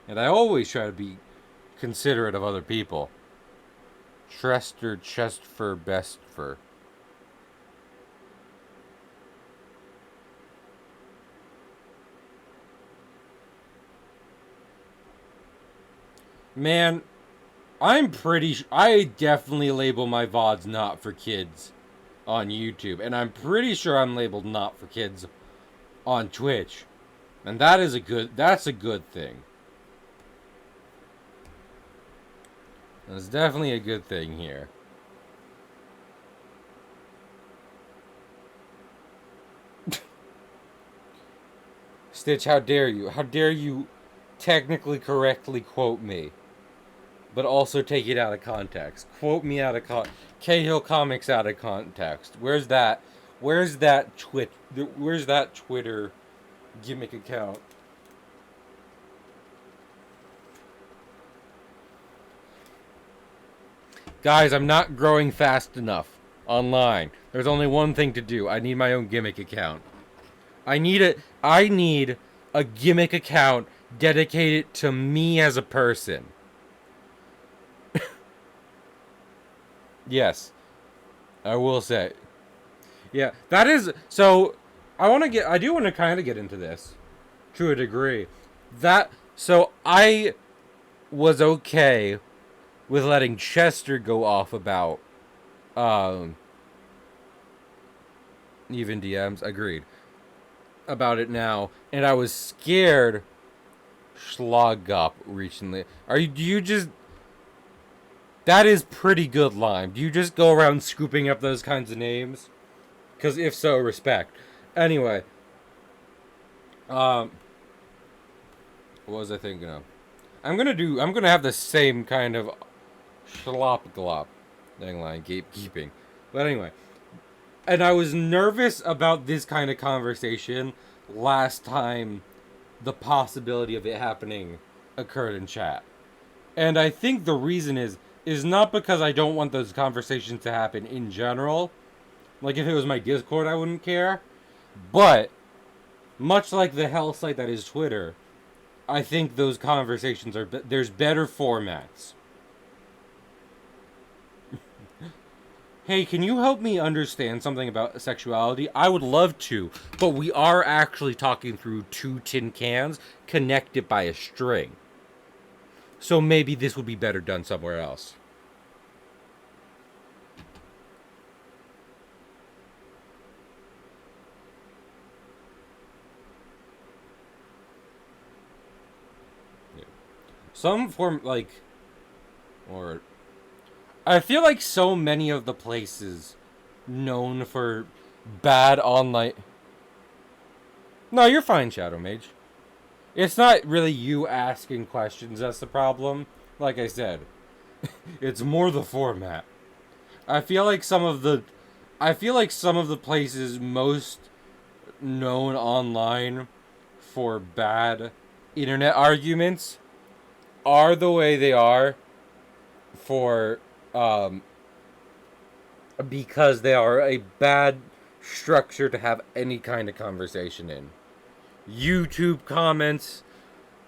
and I always try to be considerate of other people. Chester chest for best for. Man, I definitely label my VODs not for kids on YouTube, and I'm pretty sure I'm labeled not for kids on Twitch. And that's a good thing. That's definitely a good thing here. Stitch, how dare you? How dare you technically correctly quote me, but also take it out of context? Quote me out of Cahill Comics out of context. Where's that Twitter gimmick account? Guys, I'm not growing fast enough online. There's only one thing to do. I need my own gimmick account. I need a gimmick account dedicated to me as a person. Yes. I will say. Yeah, that is so I do want to kind of get into this to a degree. I was okay with letting Chester go off about even DMs, agreed, about it now, and I was scared Schlogop recently. Do you just, that is pretty good line. Do you just go around scooping up those kinds of names? Because if so, respect. Anyway, what was I thinking of? I'm gonna have the same kind of schlop glop thing line gatekeeping. But anyway, and I was nervous about this kind of conversation last time the possibility of it happening occurred in chat. And I think the reason is not because I don't want those conversations to happen in general. Like, if it was my Discord, I wouldn't care. But Much like the hell site that is Twitter, I think those conversations are there's better formats. Hey, can you help me understand something about sexuality? I would love to, but we are actually talking through two tin cans connected by a string. So maybe this would be better done somewhere else. Yeah. Some form, like, or I feel like so many of the places known for bad online. No, you're fine, Shadow Mage. It's not really you asking questions that's the problem. Like I said, it's more the format. I feel like some of the I feel like some of the places most known online for bad internet arguments are the way they are for because they are a bad structure to have any kind of conversation in. YouTube comments,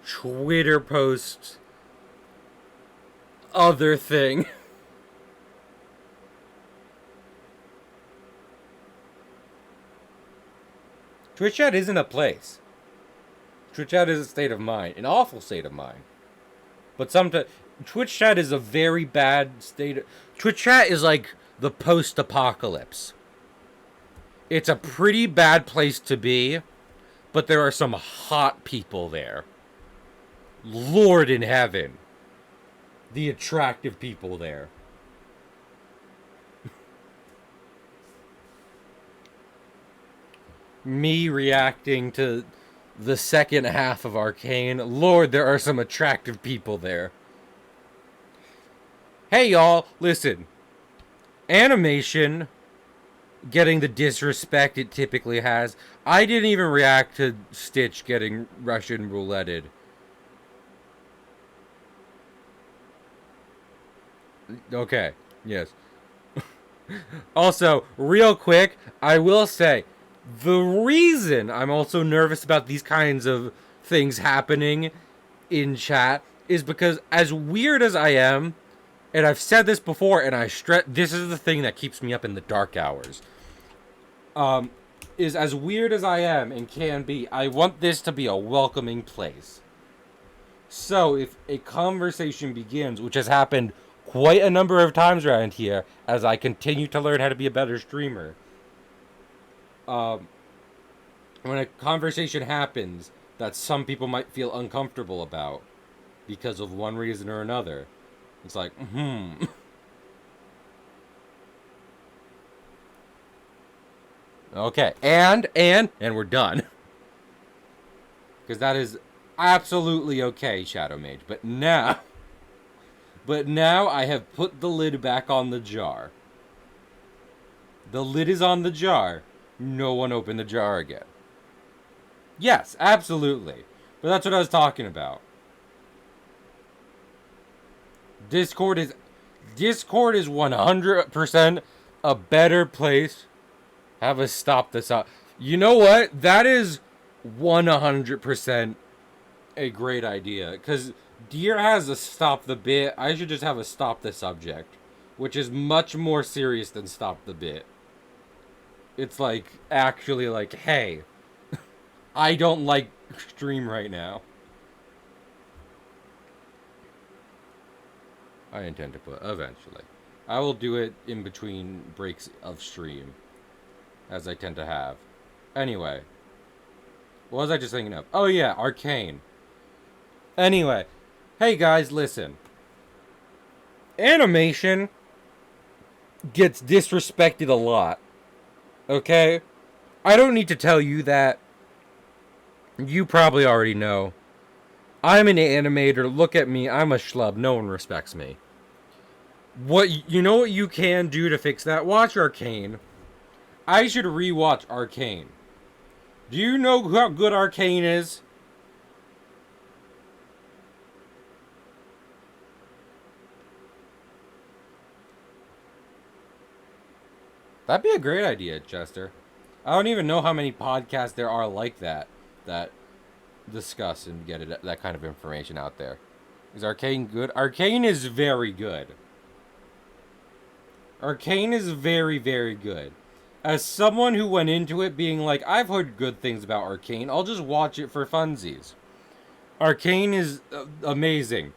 Twitter posts, other thing. Twitch chat isn't a place. Twitch chat is a state of mind, an awful state of mind. But sometimes Twitch chat is a very bad state. Twitch chat is like the post-apocalypse. It's a pretty bad place to be, but there are some hot people there. Lord in heaven, the attractive people there. Me reacting to the second half of Arcane. Lord, there are some attractive people there. Hey, y'all, listen. Animation getting the disrespect it typically has. I didn't even react to Stitch getting Russian rouletted. Okay, yes. Also, real quick, I will say, the reason I'm also nervous about these kinds of things happening in chat is because, as weird as I am, and I've said this before, and this is the thing that keeps me up in the dark hours. Is as weird as I am and can be, I want this to be a welcoming place. So if a conversation begins, which has happened quite a number of times around here, as I continue to learn how to be a better streamer, when a conversation happens that some people might feel uncomfortable about because of one reason or another, it's like, okay, and we're done. Because that is absolutely okay, Shadow Mage. But now I have put the lid back on the jar. The lid is on the jar. No one opened the jar again. Yes, absolutely. But that's what I was talking about. Discord is 100% a better place. Have us stop this up. You know what? That is 100% a great idea. Because Deer has a stop the bit. I should just have a stop the subject. Which is much more serious than stop the bit. It's like, actually like, hey, I don't like stream right now. I intend to put eventually. I will do it in between breaks of stream, as I tend to have. Anyway, what was I just thinking of? Oh yeah, Arcane. Anyway, hey guys, listen. Animation gets disrespected a lot. Okay? I don't need to tell you that. You probably already know. I'm an animator. Look at me. I'm a schlub. No one respects me. You know what you can do to fix that? Watch Arcane. I should rewatch Arcane. Do you know how good Arcane is? That'd be a great idea, Chester. I don't even know how many podcasts there are like that. that discuss and get that kind of information out there. Is Arcane good? Arcane is very good. Arcane is very, very good. As someone who went into it being like, I've heard good things about Arcane, I'll just watch it for funsies. Arcane is amazing.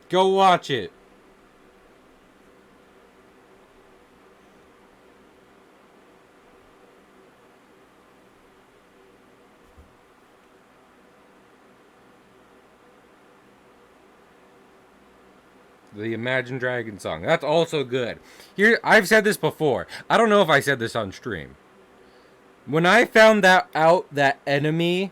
Go watch it. The Imagine Dragon song. That's also good. Here, I've said this before. I don't know if I said this on stream. When I found that out, that Enemy,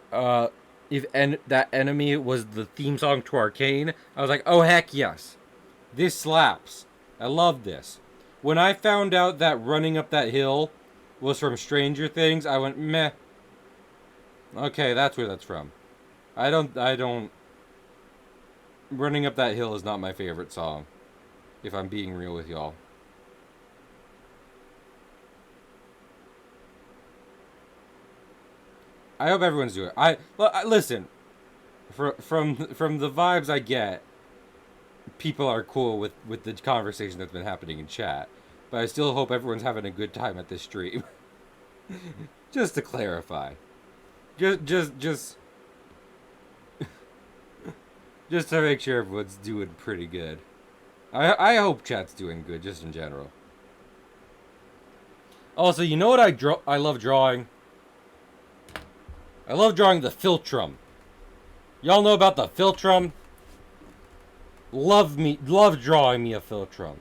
that Enemy was the theme song to Arcane, I was like, oh heck yes, this slaps. I love this. When I found out that Running Up That Hill was from Stranger Things, I went meh. Okay, that's where that's from. I don't. Running Up That Hill is not my favorite song, if I'm being real with y'all. I hope everyone's doing it. Listen, from the vibes I get, people are cool with the conversation that's been happening in chat. But I still hope everyone's having a good time at this stream. Just to clarify. Just to make sure everyone's doing pretty good. I hope chat's doing good, just in general. Also, you know what I love drawing? I love drawing the Philtrum. Y'all know about the Philtrum? Love drawing me a Philtrum.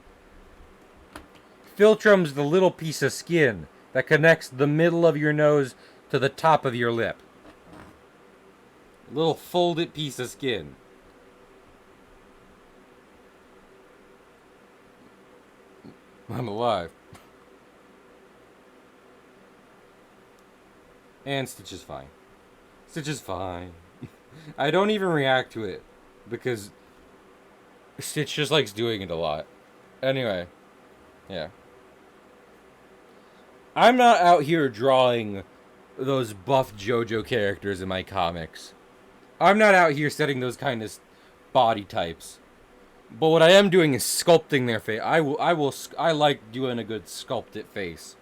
Philtrum's the little piece of skin that connects the middle of your nose to the top of your lip. Little folded piece of skin. I'm alive. And Stitch is fine. Stitch is fine. I don't even react to it because Stitch just likes doing it a lot. Anyway, yeah. I'm not out here drawing those buff JoJo characters in my comics. I'm not out here setting those kind of body types. But what I am doing is sculpting their face. I like doing a good sculpted face.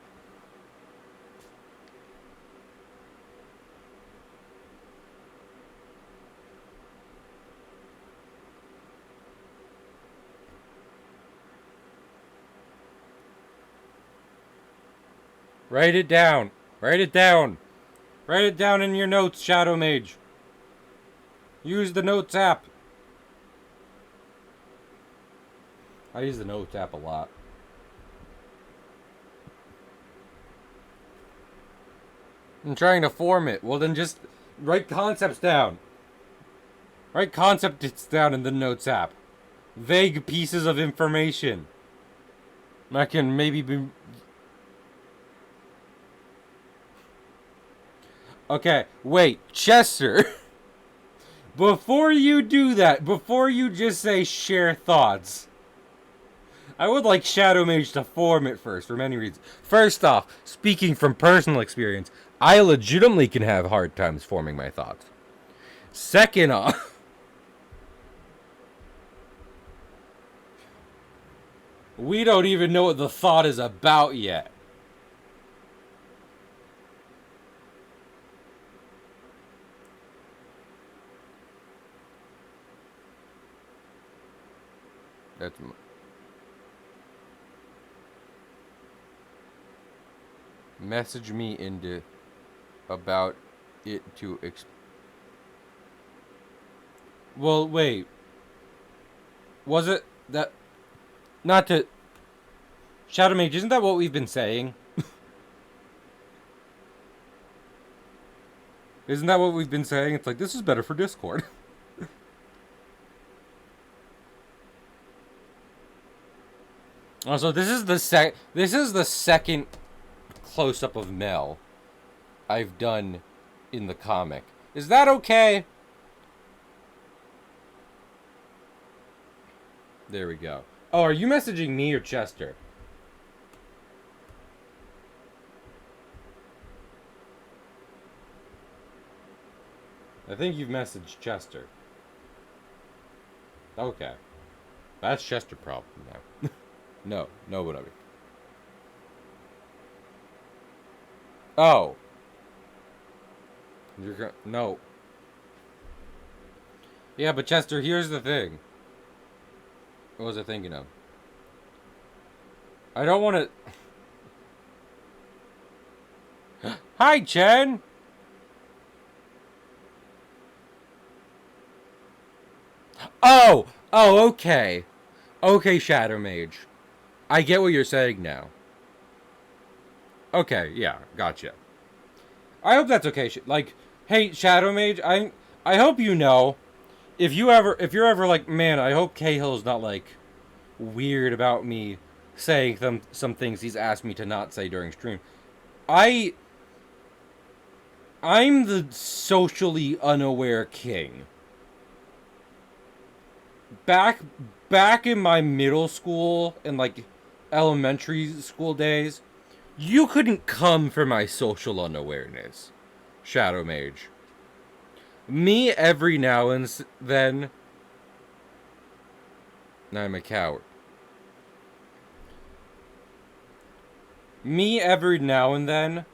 Write it down. Write it down. Write it down in your notes, Shadow Mage. Use the Notes app. I use the Notes app a lot. I'm trying to form it. Well, then just write concepts down. Write concepts down in the Notes app. Vague pieces of information. I can maybe be... Okay, wait, Chester. Before you do that, before you just say share thoughts, I would like Shadow Mage to form it first, for many reasons. First off, speaking from personal experience, I legitimately can have hard times forming my thoughts. Second off, we don't even know what the thought is about yet. That's... Message me into about it to well, wait. Was it that... Not to... Shadow Mage, isn't that what we've been saying? Isn't that what we've been saying? It's like, this is better for Discord. Also, this is the second close-up of Mel I've done in the comic. Is that okay? There we go. Oh, are you messaging me or Chester? I think you've messaged Chester. Okay. That's Chester problem now. No, whatever. Oh. No. Yeah, but Chester, here's the thing. What was I thinking of? I don't want to... Hi, Chen! Oh! Oh, okay. Okay, Shadow Mage. I get what you're saying now. Okay, yeah, gotcha. I hope that's okay. Like, hey, Shadow Mage, I hope you know if you're ever like, man, I hope Cahill's not like weird about me saying some things he's asked me to not say during stream. I I'm the socially unaware king. Back back in my middle school and like elementary school days, you couldn't come for my social unawareness, Shadow Mage. Me every now and then, I'm a coward. Me every now and then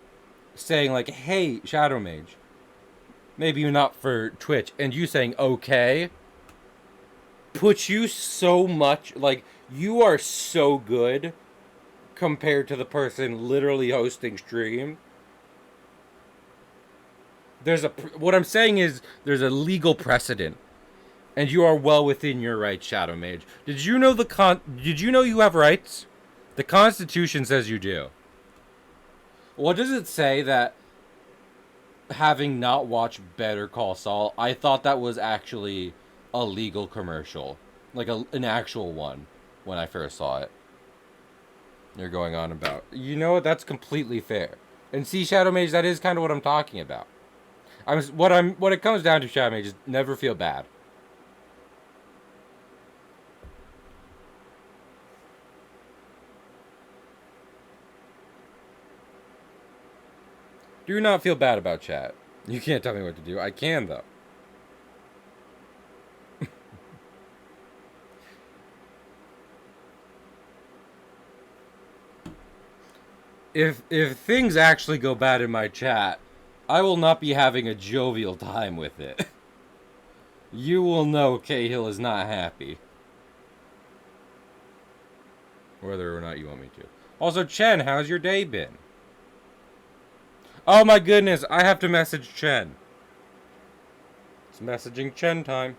saying like, "Hey, Shadow Mage," maybe not for Twitch, and you saying okay, puts you so much like you are so good compared to the person literally hosting stream. What I'm saying is there's a legal precedent, and you are well within your rights, Shadow Mage. Did you know Did you know you have rights? The Constitution says you do. What does it say that having not watched Better Call Saul, I thought that was actually a legal commercial, like an actual one, when I first saw it. You're going on about, you know what? That's completely fair. And see, Shadow Mage, that is kind of what I'm talking about. What it comes down to, Shadow Mage, is never feel bad. Do not feel bad about chat. You can't tell me what to do. I can, though. If things actually go bad in my chat, I will not be having a jovial time with it. You will know Cahill is not happy. Whether or not you want me to. Also, Chen, how's your day been? Oh my goodness, I have to message Chen. It's messaging Chen time.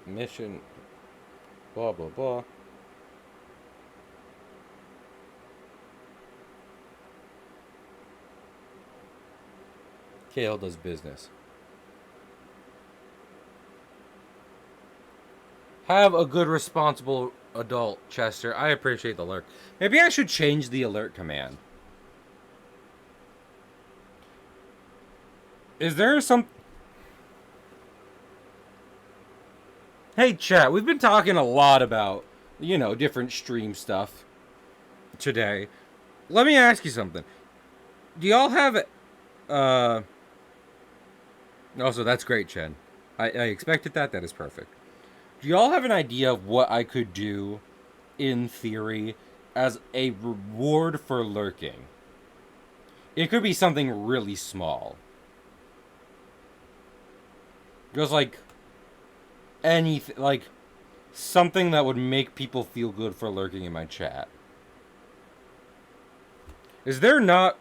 Mission. Blah, blah, blah. Kale does business. Have a good, responsible adult, Chester. I appreciate the alert. Maybe I should change the alert command. Is there some... Hey, chat, we've been talking a lot about, you know, different stream stuff today. Let me ask you something. Do y'all have... Also, that's great, Chen. I expected that. That is perfect. Do y'all have an idea of what I could do, in theory, as a reward for lurking? It could be something really small. Just like anything, like something that would make people feel good for lurking in my chat. Is there not...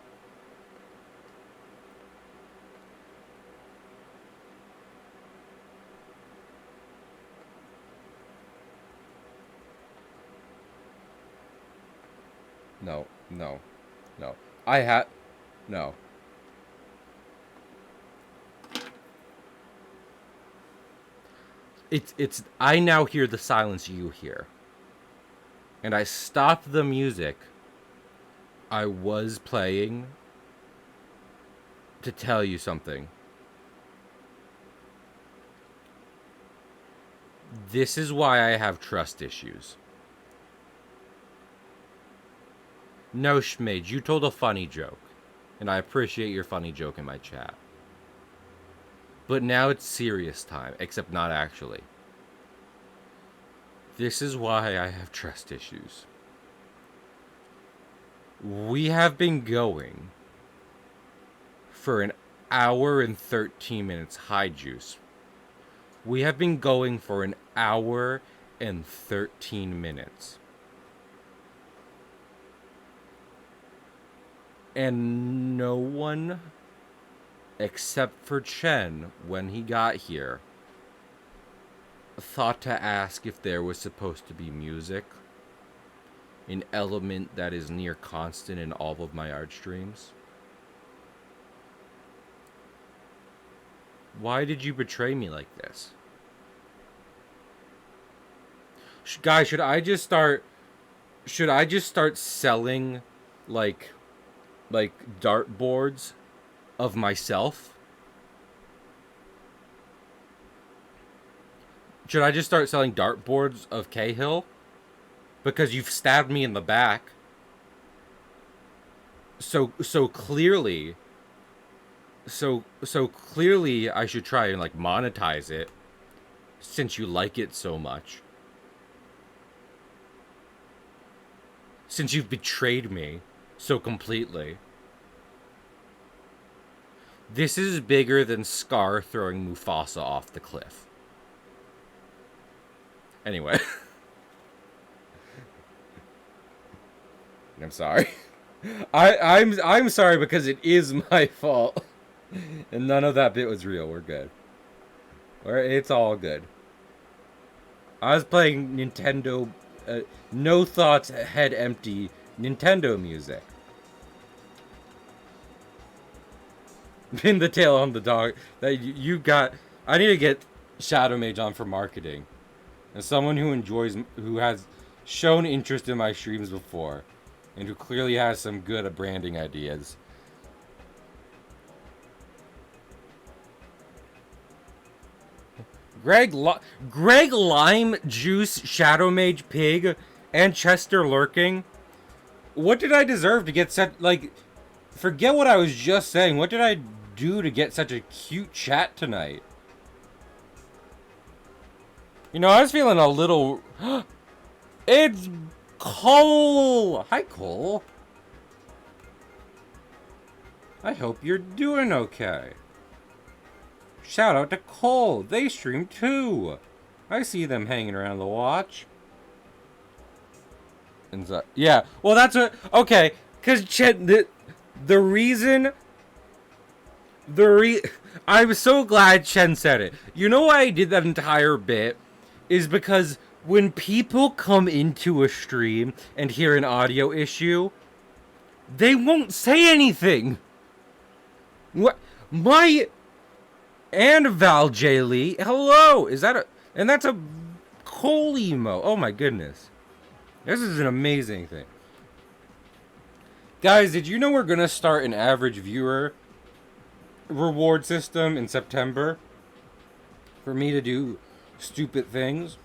No. I had... No. It's... I now hear the silence you hear. And I stopped the music I was playing to tell you something. This is why I have trust issues. No, Schmage, you told a funny joke. And I appreciate your funny joke in my chat. But now it's serious time, except not actually. This is why I have trust issues. We have been going for an hour and 13 minutes. Hi, Juice. We have been going for an hour and 13 minutes. And no one, except for Chen, when he got here, thought to ask if there was supposed to be music. An element that is near constant in all of my art streams. Why did you betray me like this? Guys, should I just start selling like dartboards of myself? Should I just start selling dartboards of Cahill? Because you've stabbed me in the back. So clearly I should try and like monetize it since you like it so much. Since you've betrayed me so completely. This is bigger than Scar throwing Mufasa off the cliff. Anyway. I'm sorry. I'm sorry because it is my fault. And none of that bit was real. We're good. It's all good. I was playing Nintendo, no thoughts, head empty Nintendo music. Pin the tail on the dog. That you got. I need to get Shadow Mage on for marketing. As someone who has shown interest in my streams before, and who clearly has some good branding ideas. Greg Lime, Juice, Shadow Mage, Pig, and Chester lurking. What did I deserve to get such, like, forget what I was just saying. What did I do to get such a cute chat tonight? You know, I was feeling a little... It's Cole! Hi, Cole. I hope you're doing okay. Shout out to Cole. They stream too. I see them hanging around the watch. And so, yeah, well, that's what... Okay, because the reason... I'm so glad Chen said it. You know why I did that entire bit? Is because when people come into a stream and hear an audio issue, they won't say anything. What? And Val J. Lee, hello! Is that a... And that's a Cole emo. Oh my goodness. This is an amazing thing. Guys, did you know we're gonna start an average viewer reward system in September? For me to do stupid things?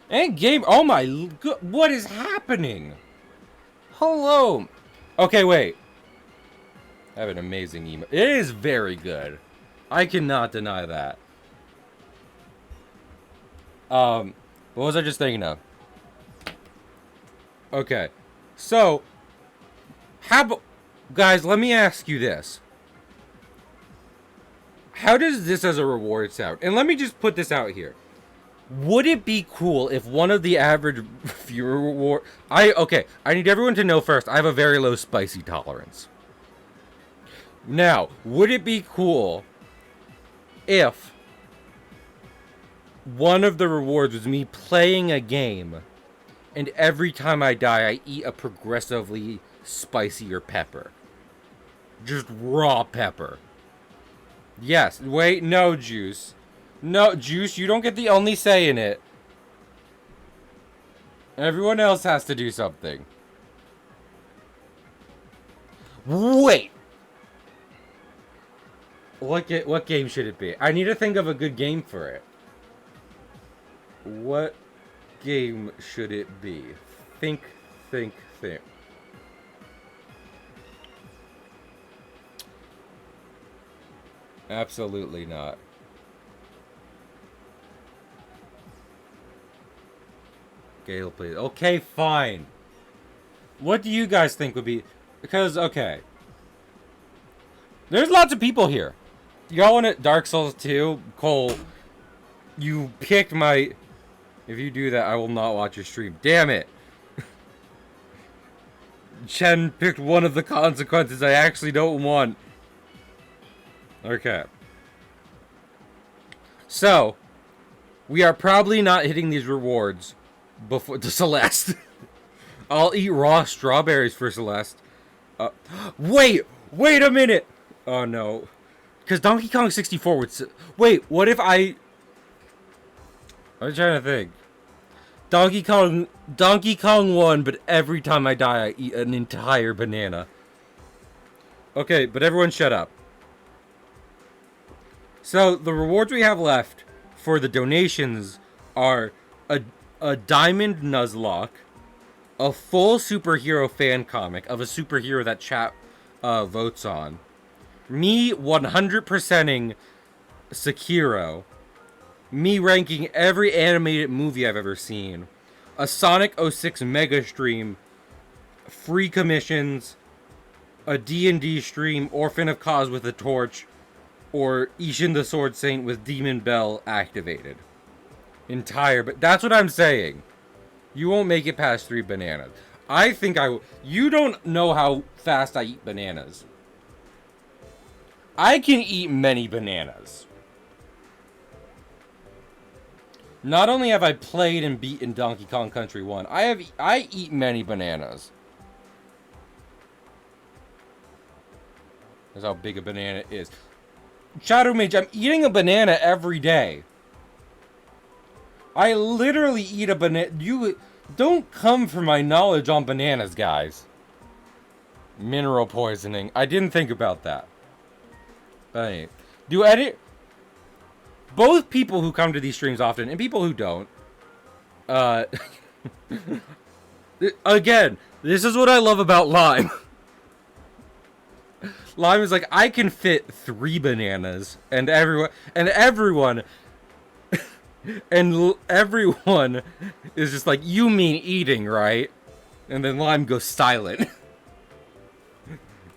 And game... Oh my... What is happening? Hello. Okay, wait. I have an amazing email. It is very good. I cannot deny that. What was I just thinking of? Okay. So, guys, let me ask you this. How does this as a reward sound? And let me just put this out here. Would it be cool if one of the average viewer reward... Okay, I need everyone to know first, I have a very low spicy tolerance. Now, would it be cool if one of the rewards was me playing a game, and every time I die, I eat a progressively spicier pepper? Just raw pepper. Yes, wait, no, Juice. No, Juice, you don't get the only say in it. Everyone else has to do something. Wait. What game should it be? I need to think of a good game for it. What game should it be? Think. Absolutely not. Gale, please. Okay, fine. What do you guys think would be? Because, okay. There's lots of people here. Y'all want it Dark Souls 2? Cole, you picked my... If you do that, I will not watch your stream. Damn it. Chen picked one of the consequences I actually don't want. Okay. So, we are probably not hitting these rewards before to Celeste. I'll eat raw strawberries for Celeste. Wait a minute. Oh no, because Donkey Kong 64 would. Wait, what if I'm trying to think. Donkey Kong 1, but every time I die, I eat an entire banana. Okay, but everyone shut up. So, the rewards we have left for the donations are a Diamond Nuzlocke, a full superhero fan comic of a superhero that chat votes on, me 100%ing Sekiro, me ranking every animated movie I've ever seen, a Sonic 06 mega stream, free commissions, a D&D stream, Orphan of Cause with a torch, or Ishin the Sword Saint with Demon Bell activated. But that's what I'm saying. You won't make it past 3 bananas. I think I will. You don't know how fast I eat bananas. I can eat many bananas. Not only have I played and beaten Donkey Kong Country 1, I eat many bananas. That's how big a banana is. Shadow Mage, I'm eating a banana every day. I literally eat a banana. You don't come for my knowledge on bananas, guys. Mineral poisoning. I didn't think about that. Hey, both people who come to these streams often and people who don't. Again, this is what I love about Lime. Lime is like, I can fit 3 bananas, and everyone is just like, you mean eating, right? And then Lime goes silent.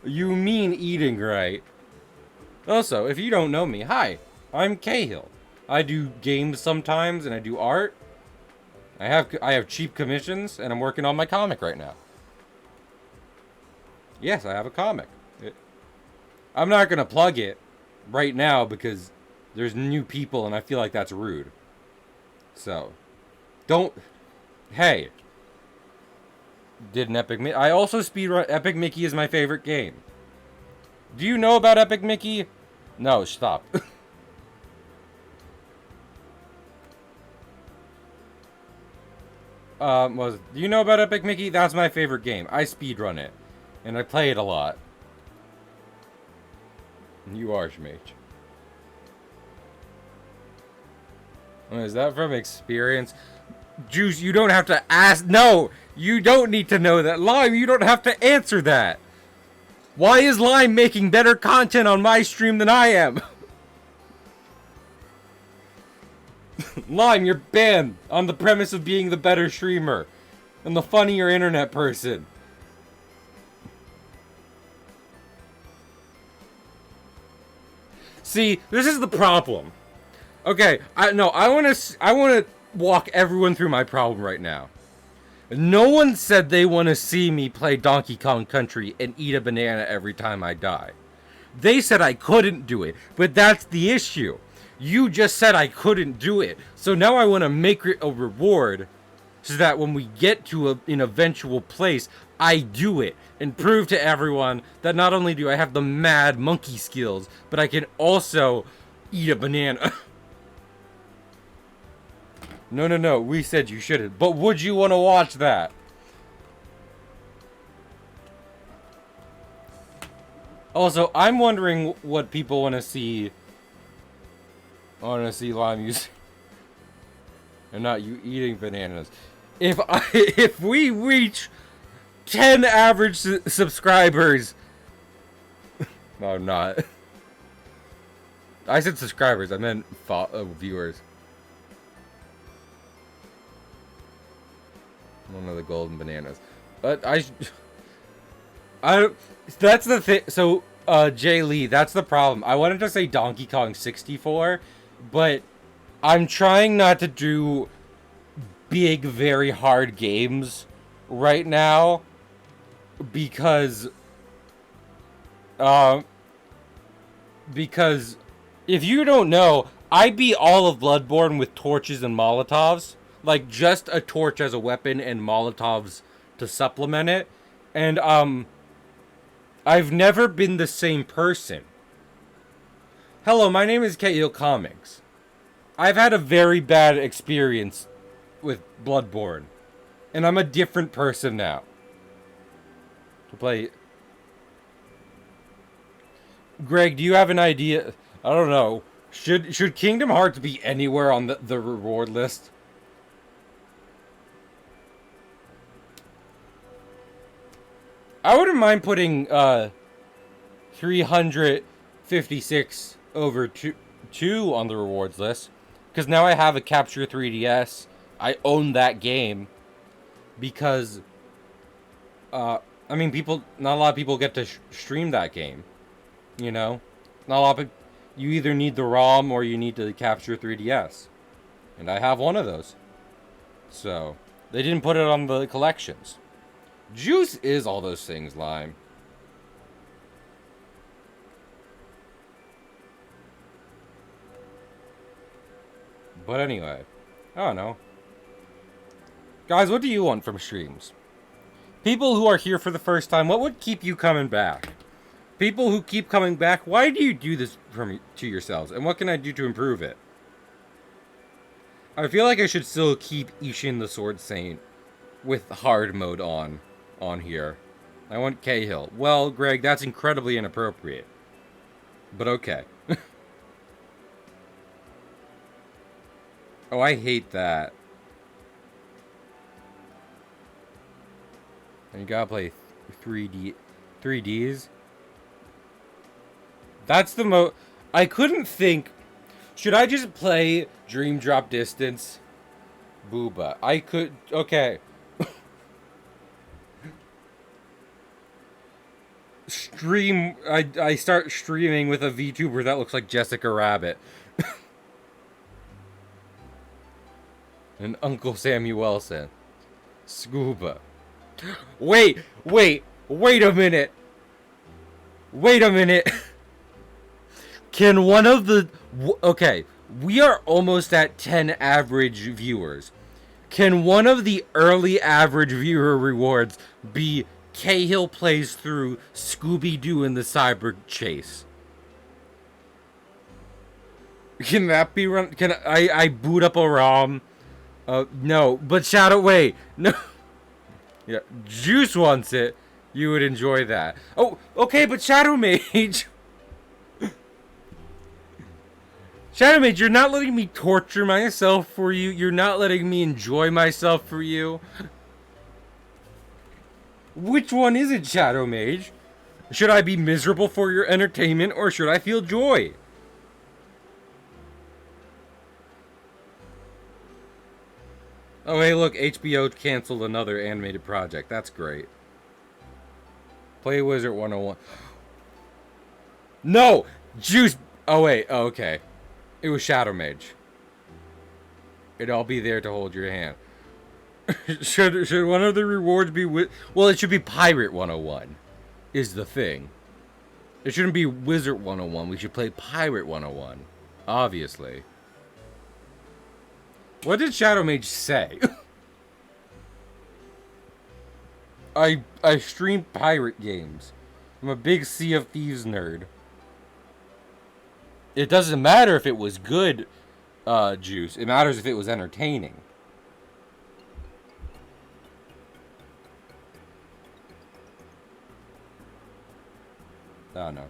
You mean eating, right? Also, if you don't know me, hi, I'm Cahill. I do games sometimes, and I do art. I have cheap commissions, and I'm working on my comic right now. Yes, I have a comic. I'm not gonna plug it right now because there's new people, and I feel like that's rude. So, don't. Hey, did an Epic Mickey? I also speedrun. Epic Mickey is my favorite game. Do you know about Epic Mickey? No, stop. Do you know about Epic Mickey? That's my favorite game. I speedrun it, and I play it a lot. You Archmage. Is that from experience? Juice, you don't have to ask. No, you don't need to know that. Lime, you don't have to answer that. Why is Lime making better content on my stream than I am? Lime, you're banned on the premise of being the better streamer and the funnier internet person. See, this is the problem. Okay, I want to walk everyone through my problem right now. No one said they want to see me play Donkey Kong Country and eat a banana every time I die. They said I couldn't do it, but that's the issue. You just said I couldn't do it, so now I want to make it a reward so that when we get to an eventual place, I do it and prove to everyone that not only do I have the mad monkey skills, but I can also eat a banana. No, we said you shouldn't. But would you want to watch that? Also, I'm wondering what people want to see. Lime use, and not you eating bananas. If we reach 10 average subscribers, no, I'm not. I said subscribers. I meant viewers. One of the golden bananas, but I. That's the thing. So, Jay Lee, that's the problem. I wanted to say Donkey Kong 64, but I'm trying not to do big, very hard games right now because if you don't know, I beat all of Bloodborne with torches and Molotovs. Like, just a torch as a weapon and Molotovs to supplement it. And, I've never been the same person. Hello, my name is Cahill Comics. I've had a very bad experience with Bloodborne. And I'm a different person now. To play... Greg, do you have an idea? I don't know. Should Kingdom Hearts be anywhere on the reward list? I wouldn't mind putting 356 over 2 on the rewards list. Because now I have a Capture 3DS. I own that game. Because, I mean, not a lot of people get to stream that game. You know? Not a lot of people. You either need the ROM or you need to Capture 3DS. And I have one of those. So, they didn't put it on the collections. Juice is all those things, Lime. But anyway, I don't know. Guys, what do you want from streams? People who are here for the first time, what would keep you coming back? People who keep coming back, why do you do this to yourselves? And what can I do to improve it? I feel like I should still keep Ishin the Sword Saint with hard mode on here. I want Cahill. Well, Greg, that's incredibly inappropriate. But okay. Oh, I hate that. And you gotta play 3Ds. That's the I couldn't think. Should I just play Dream Drop Distance? Booba. I could. Okay. I start streaming with a VTuber that looks like Jessica Rabbit. And Uncle Samuelson. Scuba. Wait a minute. Wait a minute. Can one of the... Okay, we are almost at 10 average viewers. Can one of the early average viewer rewards be Cahill plays through Scooby-Doo and the Cyber Chase? Can that be run? Can I boot up a ROM? No, but Shadow, wait, no. Yeah, Juice wants it. You would enjoy that. Oh, okay, but Shadow Mage. Shadow Mage, you're not letting me torture myself for you. You're not letting me enjoy myself for you. Which one is it, Shadow Mage? Should I be miserable for your entertainment, or should I feel joy? Oh, hey, look, HBO canceled another animated project. That's great. Play Wizard 101. No! Juice! Oh, wait. Oh, okay. It was Shadow Mage. I'll be there to hold your hand. should one of the rewards be... Well, it should be Pirate 101. Is the thing. It shouldn't be Wizard 101. We should play Pirate 101. Obviously. What did Shadow Mage say? I stream pirate games. I'm a big Sea of Thieves nerd. It doesn't matter if it was good, Juice. It matters if it was entertaining. don't know.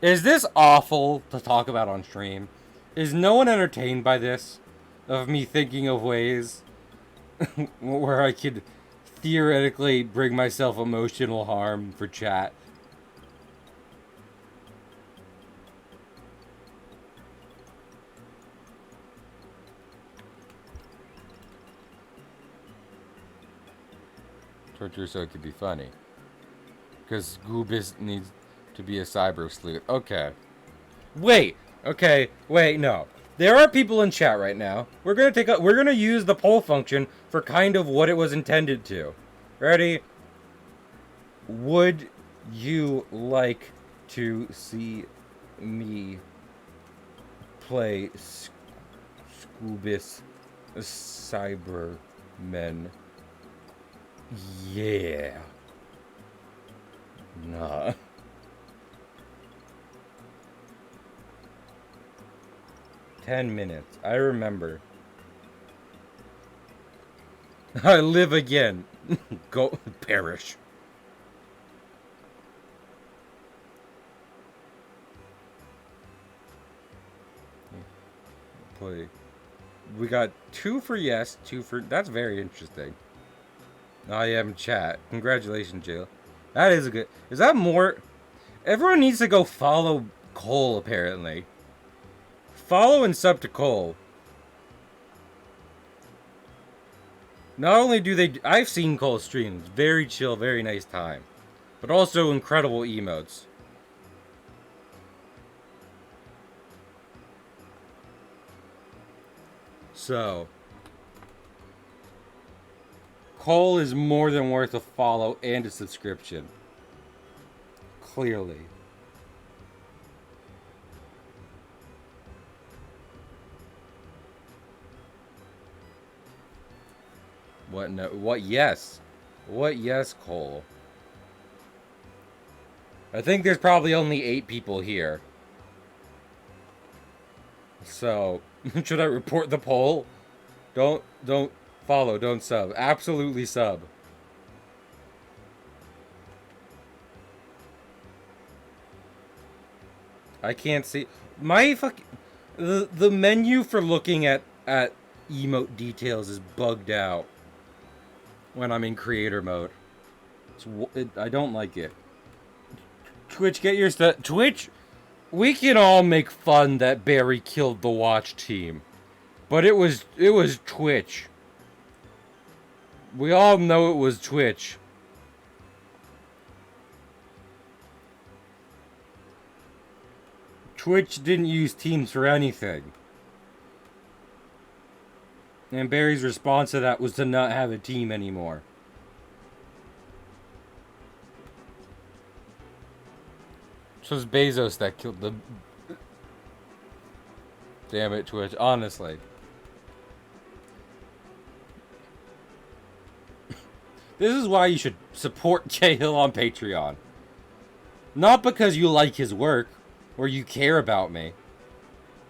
Is this awful to talk about on stream? Is no one entertained by this? Of me thinking of ways where I could theoretically bring myself emotional harm for chat? Torture so it could be funny. Because Goobis needs to be a cyber sleuth. Okay. Wait. Okay. Wait. No. There are people in chat right now. We're gonna use the poll function for kind of what it was intended to. Ready? Would you like to see me play Scoobus Cybermen? Yeah. Nah. $10. I remember. I live again. Go perish. Play. We got 2 for yes, 2 for... That's very interesting. I am chat. Congratulations, Jill. That is a good... Is that more... Everyone needs to go follow Cole, apparently. Follow and sub to Cole. Not only do they... I've seen Cole stream. It's very chill, very nice time. But also incredible emotes. So... Cole is more than worth a follow and a subscription. Clearly. What no? What yes? What yes, Cole? I think there's probably only 8 people here. So, should I report the poll? Don't follow, don't sub. Absolutely sub. I can't see my the menu for looking at emote details is bugged out when I'm in creator mode. I don't like it. Twitch, get your stuff. Twitch, we can all make fun that Barry killed the watch team, but it was Twitch. We all know it was Twitch. Twitch didn't use teams for anything. And Barry's response to that was to not have a team anymore. So it's Bezos that killed the... Damn it, Twitch. Honestly. This is why you should support Cahill on Patreon. Not because you like his work or you care about me,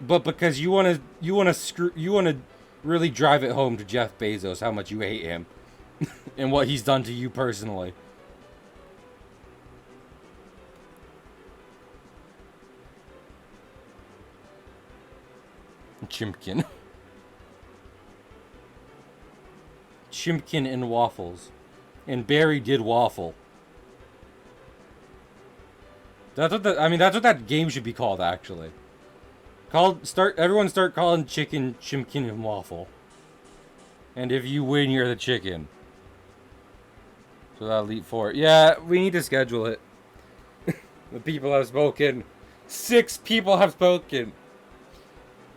but because you want to really drive it home to Jeff Bezos how much you hate him and what he's done to you personally. Chimpkin. Chimpkin and waffles. And Barry did waffle. That's what that's what that game should be called, actually. Everyone start calling chicken Chimpkin and waffle. And if you win, you're the chicken. So that'll leap for it. Yeah, we need to schedule it. The people have spoken. 6 people have spoken.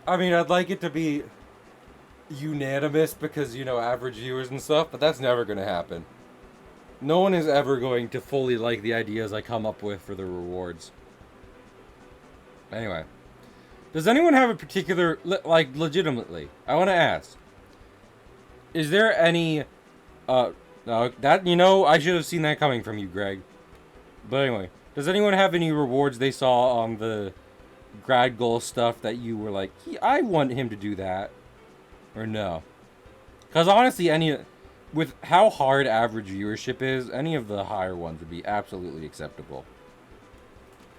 I mean, I'd like it to be unanimous because, you know, average viewers and stuff, but that's never going to happen. No one is ever going to fully like the ideas I come up with for the rewards. Anyway. Does anyone have a particular, like, legitimately, I want to ask. Is there any, no, that, you know, I should have seen that coming from you, Greg. But anyway, does anyone have any rewards they saw on the grad goal stuff that you were like, I want him to do that? Or no? Because honestly, with how hard average viewership is, any of the higher ones would be absolutely acceptable.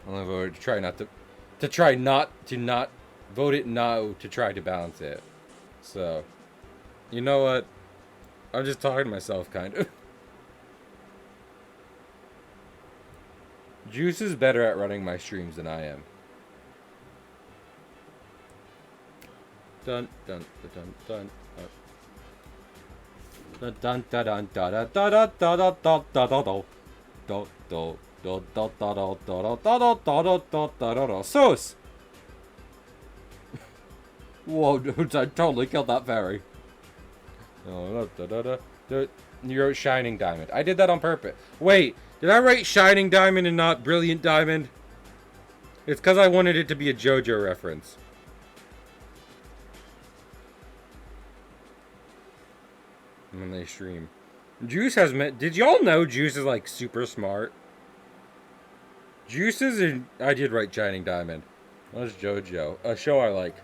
I'm gonna vote to try not to try not to not vote it no to try to balance it. So, you know what? I'm just talking to myself, kind of. Juice is better at running my streams than I am. Dun dun dun dun dun dun dun dun dun dun dun dun dun dun dun. Sauce! Whoa, dude, I totally killed that fairy. You wrote Shining Diamond. I did that on purpose. Wait, did I write Shining Diamond and not Brilliant Diamond? It's because I wanted it to be a JoJo reference. When they stream. Juice has met. Did y'all know Juice is like super smart? Juice is in. I did write Shining Diamond. That's JoJo. A show I like.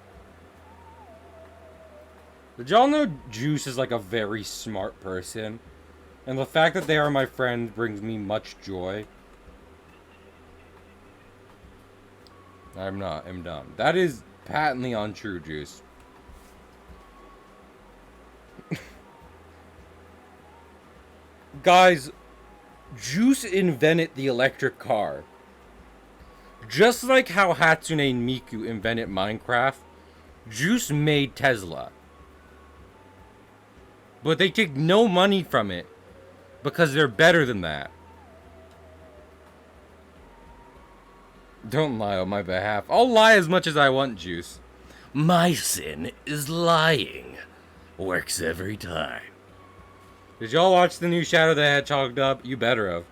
Did y'all know Juice is like a very smart person? And the fact that they are my friends brings me much joy. I'm not. I'm dumb. That is patently untrue, Juice. Guys, Juice invented the electric car. Just like how Hatsune Miku invented Minecraft, Juice made Tesla. But they take no money from it because they're better than that. Don't lie on my behalf. I'll lie as much as I want, Juice. My sin is lying. Works every time. Did y'all watch the new Shadow the Hedgehog dub? You better have.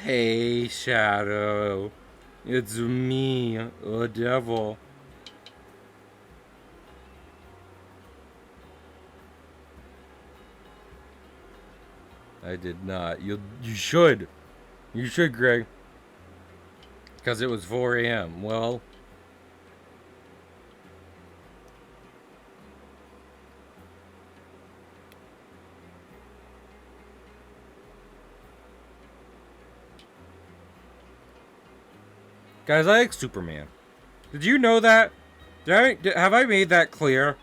Hey, Shadow. It's me, a devil. I did not. You should. You should, Greg. Because it was 4 a.m. Well... Guys, I like Superman. Did you know that? Have I made that clear?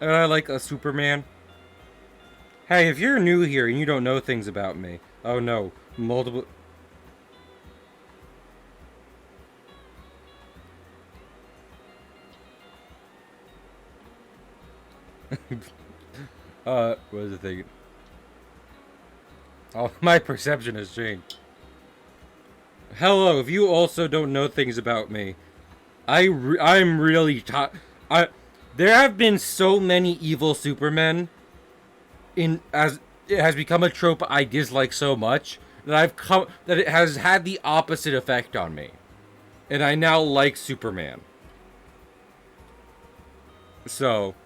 That I like a Superman? Hey, if you're new here and you don't know things about me... Oh no, multiple... what was the thing? Oh, my perception has changed. Hello, if you also don't know things about me, I'm really there have been so many evil Supermen as it has become a trope I dislike so much that it has had the opposite effect on me. And I now like Superman. So,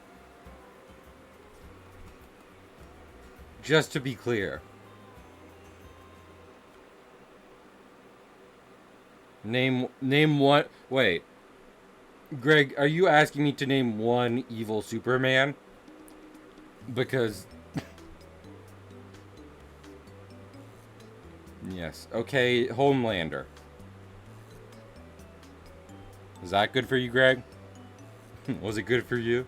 just to be clear. Name one. Wait. Greg, are you asking me to name one evil Superman? Because... Yes. Okay, Homelander. Is that good for you, Greg? Was it good for you?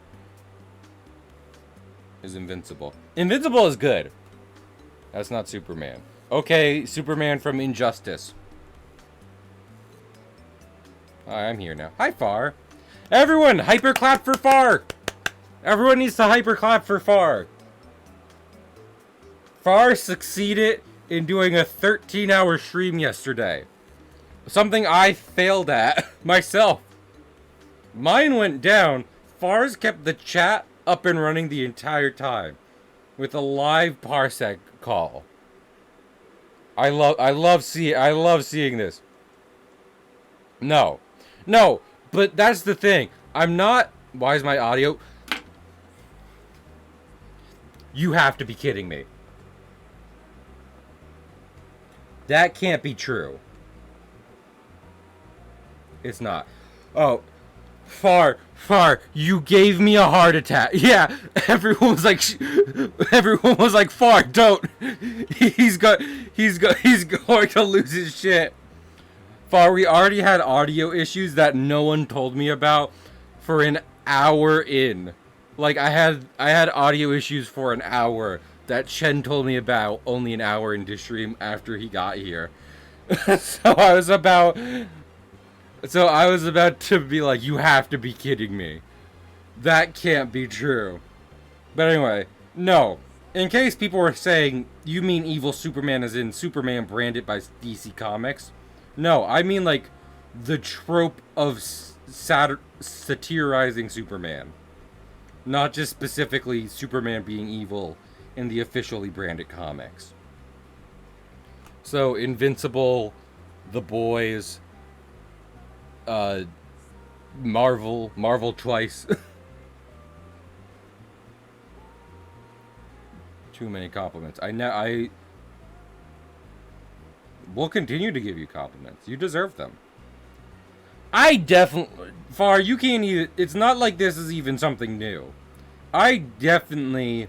Is Invincible. Invincible is good. That's not Superman. Okay, Superman from Injustice. I'm here now. Hi, Far. Everyone, hyperclap for Far. Everyone needs to hyperclap for Far. Far succeeded in doing a 13-hour stream yesterday. Something I failed at myself. Mine went down. Far's kept the chat up and running the entire time with a live Parsec call. I love seeing this. No, but that's the thing. I'm not... Why is my audio... You have to be kidding me. That can't be true. It's not. Oh. Far, you gave me a heart attack. Yeah, everyone was like, Far, don't. He's going to lose his shit. Far, we already had audio issues that no one told me about for an hour in. Like I had audio issues for an hour that Chen told me about only an hour into stream after he got here. so I was about so I was about to be like, you have to be kidding me. That can't be true. But anyway, no. In case people were saying, you mean evil Superman as in Superman branded by DC Comics? No, I mean like the trope of satirizing Superman. Not just specifically Superman being evil in the officially branded comics. So, Invincible, The Boys, Marvel twice. Too many compliments. I will continue to give you compliments. You deserve them. I definitely, Far, you can't even, it's not like this is even something new. I definitely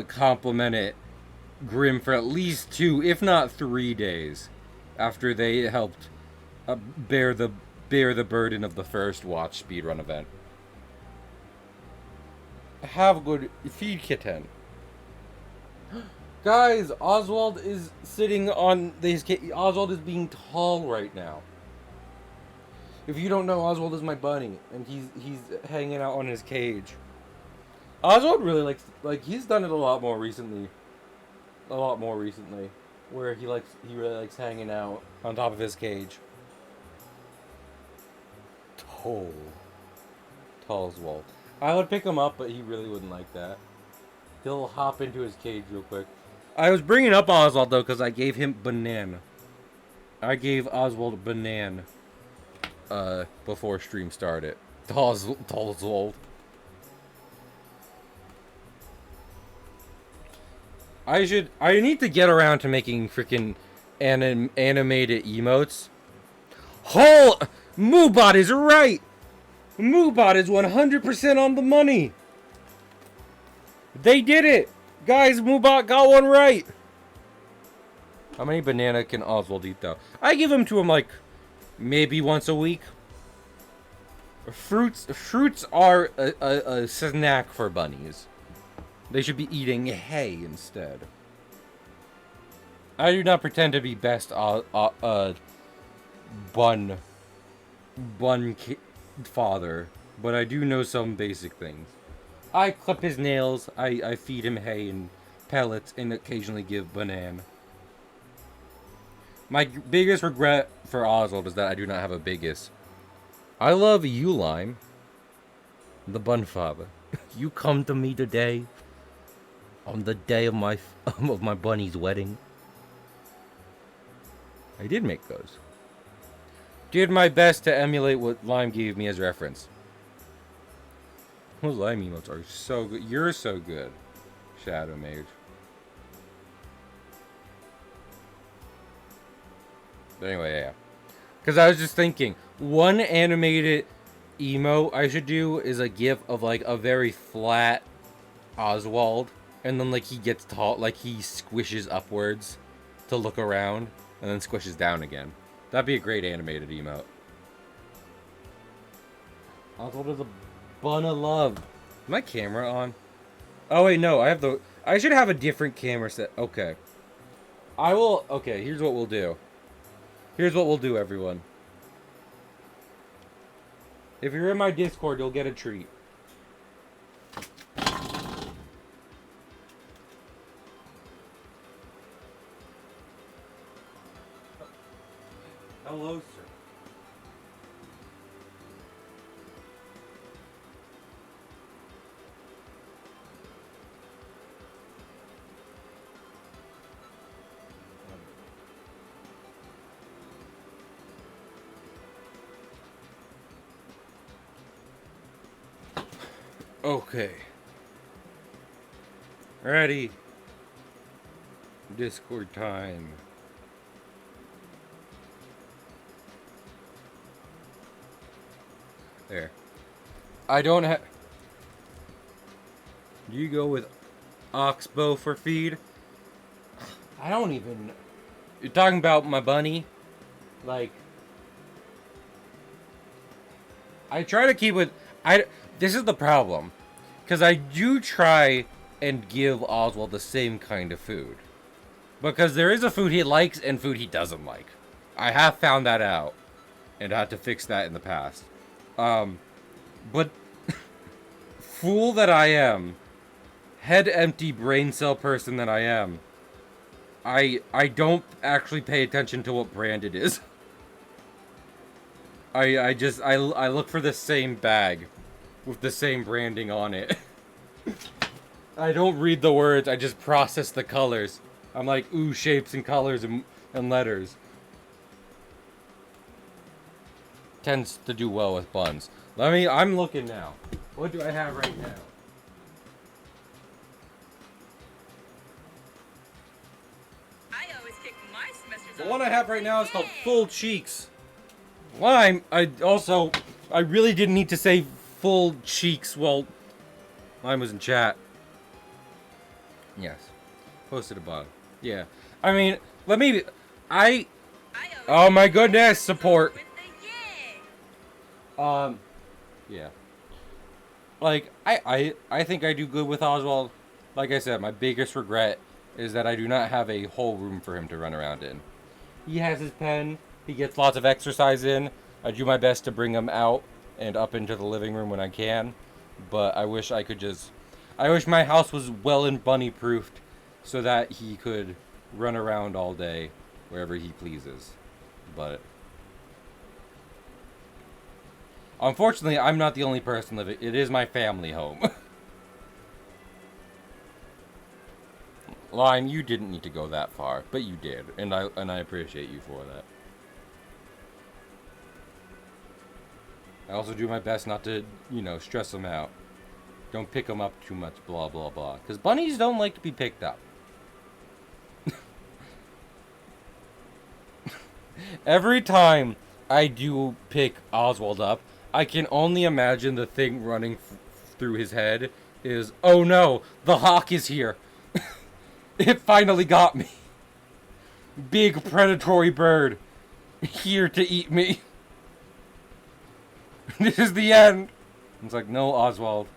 complimented Grimm for at least 2, if not 3 days after they helped bear the burden of the first watch speedrun event. Have a good feed, kitten. Guys, Oswald is sitting on his Oswald is being tall right now. If you don't know, Oswald is my bunny, and he's hanging out on his cage. Oswald really likes, he's done it a lot more recently, where he really likes hanging out on top of his cage. Tall Oswald. I would pick him up, but he really wouldn't like that. He'll hop into his cage real quick. I was bringing up Oswald though because I gave him banana. I gave Oswald a banana before stream started. Oswald. I need to get around to making freaking animated emotes. Moobot is right. Moobot is 100% on the money. They did it. Guys, Moobot got one right. How many banana can Oswald eat though? I give him to him like maybe once a week. Fruits are a snack for bunnies. They should be eating hay instead. I do not pretend to be best bun father, but I do know some basic things. I clip his nails, I feed him hay and pellets, and occasionally give banana. My biggest regret for Oswald is that I do not have a biggest. I love you, Lime. The bun father. You come to me today, on the day of my bunny's wedding. I did make those. Did my best to emulate what Lime gave me as reference. Those Lime emotes are so good. You're so good, Shadow Mage. But anyway, yeah. Because I was just thinking, one animated emote I should do is a gif of like a very flat Oswald, and then like he gets tall, like he squishes upwards to look around, and then squishes down again. That'd be a great animated emote. Oswald is a bun of love. Is my camera on? Oh wait, no, I should have a different camera set. Okay. Okay, here's what we'll do. Here's what we'll do, everyone. If you're in my Discord, you'll get a treat. Hello, sir. Okay. Ready. Discord time. There. I don't have... You go with oxbow for feed? I don't even... You're talking about my bunny? Like... I try to keep with... This is the problem. Because I do try and give Oswald the same kind of food. Because there is a food he likes and food he doesn't like. I have found that out. And had to fix that in the past. But... fool that I am. Head empty brain cell person that I am. I don't actually pay attention to what brand it is. I look for the same bag with the same branding on it. I don't read the words, I just process the colors. I'm like, ooh, shapes and colors and letters. Tends to do well with buns. I'm looking now. What do I have right now? The one I have right now is called Full Cheeks. Well, I really didn't need to say Full Cheeks. Well, mine was in chat. Yes. Posted above. Yeah. I mean, oh my goodness, support. Yeah. Like, I think I do good with Oswald. Like I said, my biggest regret is that I do not have a whole room for him to run around in. He has his pen. He gets lots of exercise in. I do my best to bring him out and up into the living room when I can. But I wish I could just... I wish my house was well and bunny-proofed so that he could run around all day wherever he pleases. But... unfortunately, I'm not the only person living. It is my family home. Lime, you didn't need to go that far, but you did, and I appreciate you for that. I also do my best not to, stress them out. Don't pick them up too much, blah, blah, blah. Because bunnies don't like to be picked up. Every time I do pick Oswald up, I can only imagine the thing running through his head is, oh no, the hawk is here. It finally got me. Big predatory bird. Here to eat me. This is the end. It's like, no, Oswald.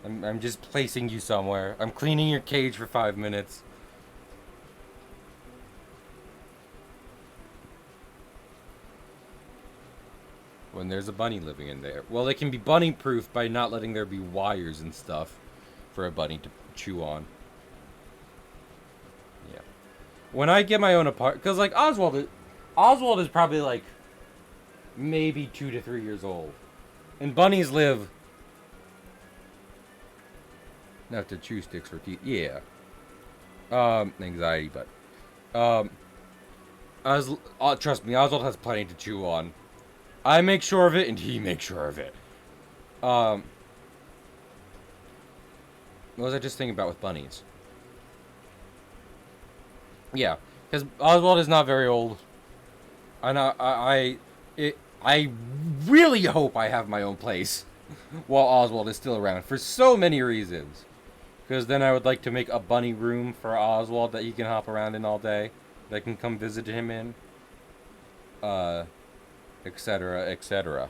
I'm just placing you somewhere. I'm cleaning your cage for 5 minutes. When there's a bunny living in there. Well, it can be bunny-proof by not letting there be wires and stuff for a bunny to chew on. Yeah. When I get my own apartment... because, like, Oswald is probably, like, maybe 2 to 3 years old. And bunnies live... not to chew sticks for teeth. Yeah. Anxiety, but... trust me, Oswald has plenty to chew on. I make sure of it, and he makes sure of it. What was I just thinking about with bunnies? Yeah, because Oswald is not very old. And I really hope I have my own place while Oswald is still around for so many reasons. Because then I would like to make a bunny room for Oswald that he can hop around in all day. That I can come visit him in. Etc., etc.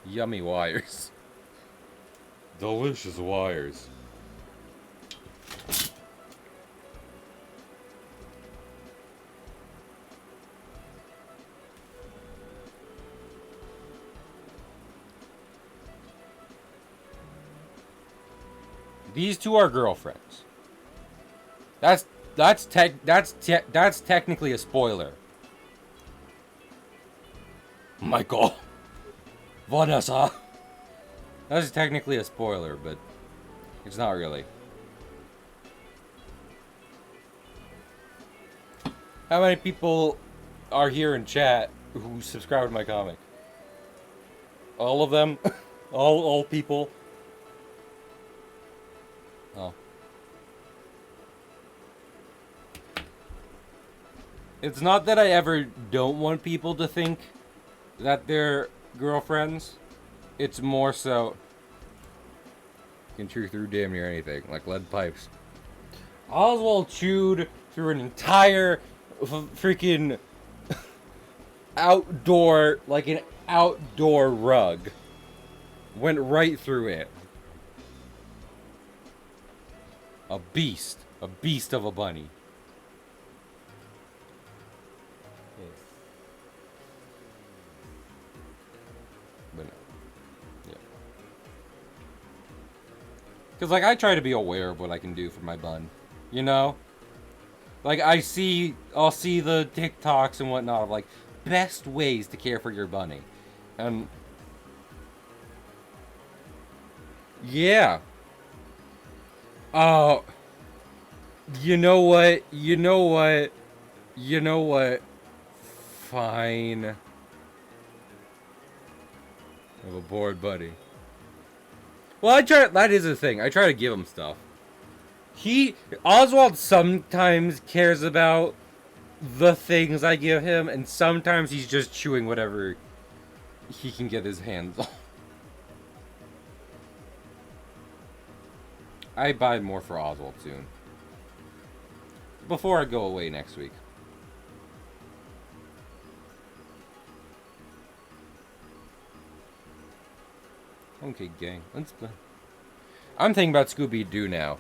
Yummy wires. Delicious wires. These two are girlfriends. That's technically a spoiler. Michael. Vanessa. That's technically a spoiler, but it's not really. How many people are here in chat who subscribe to my comic? All of them? all people? Oh. It's not that I ever don't want people to think that they're girlfriends. It's more so you can chew through damn near anything, like lead pipes. Oswald chewed through an entire freaking outdoor, like an outdoor rug. Went right through it. A beast of a bunny. But no. Yeah. Because, like, I try to be aware of what I can do for my bun. You know? Like, I'll see the TikToks and whatnot of, like, best ways to care for your bunny. And... yeah. Oh... You know what? Fine. I have a bored buddy. Well, that is the thing. I try to give him stuff. Oswald sometimes cares about the things I give him, and sometimes he's just chewing whatever he can get his hands on. I buy more for Oswald soon. Before I go away next week. Okay, gang. I'm thinking about Scooby-Doo now.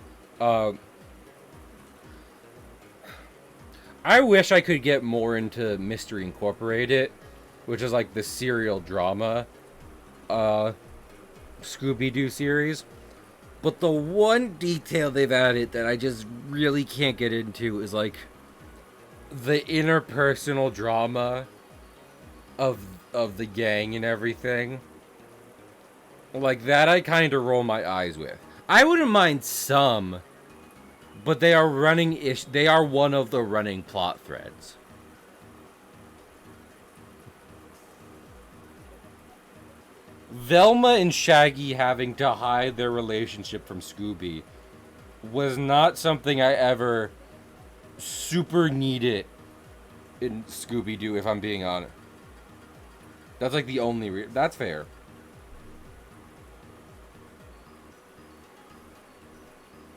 I wish I could get more into Mystery Incorporated, which is like the serial drama Scooby-Doo series. But the one detail they've added that I just really can't get into is like the interpersonal drama of the gang and everything. Like that I kind of roll my eyes with. I wouldn't mind some, but they are one of the running plot threads. Velma and Shaggy having to hide their relationship from Scooby was not something I ever super needed in Scooby-Doo, if I'm being honest. That's like the only that's fair.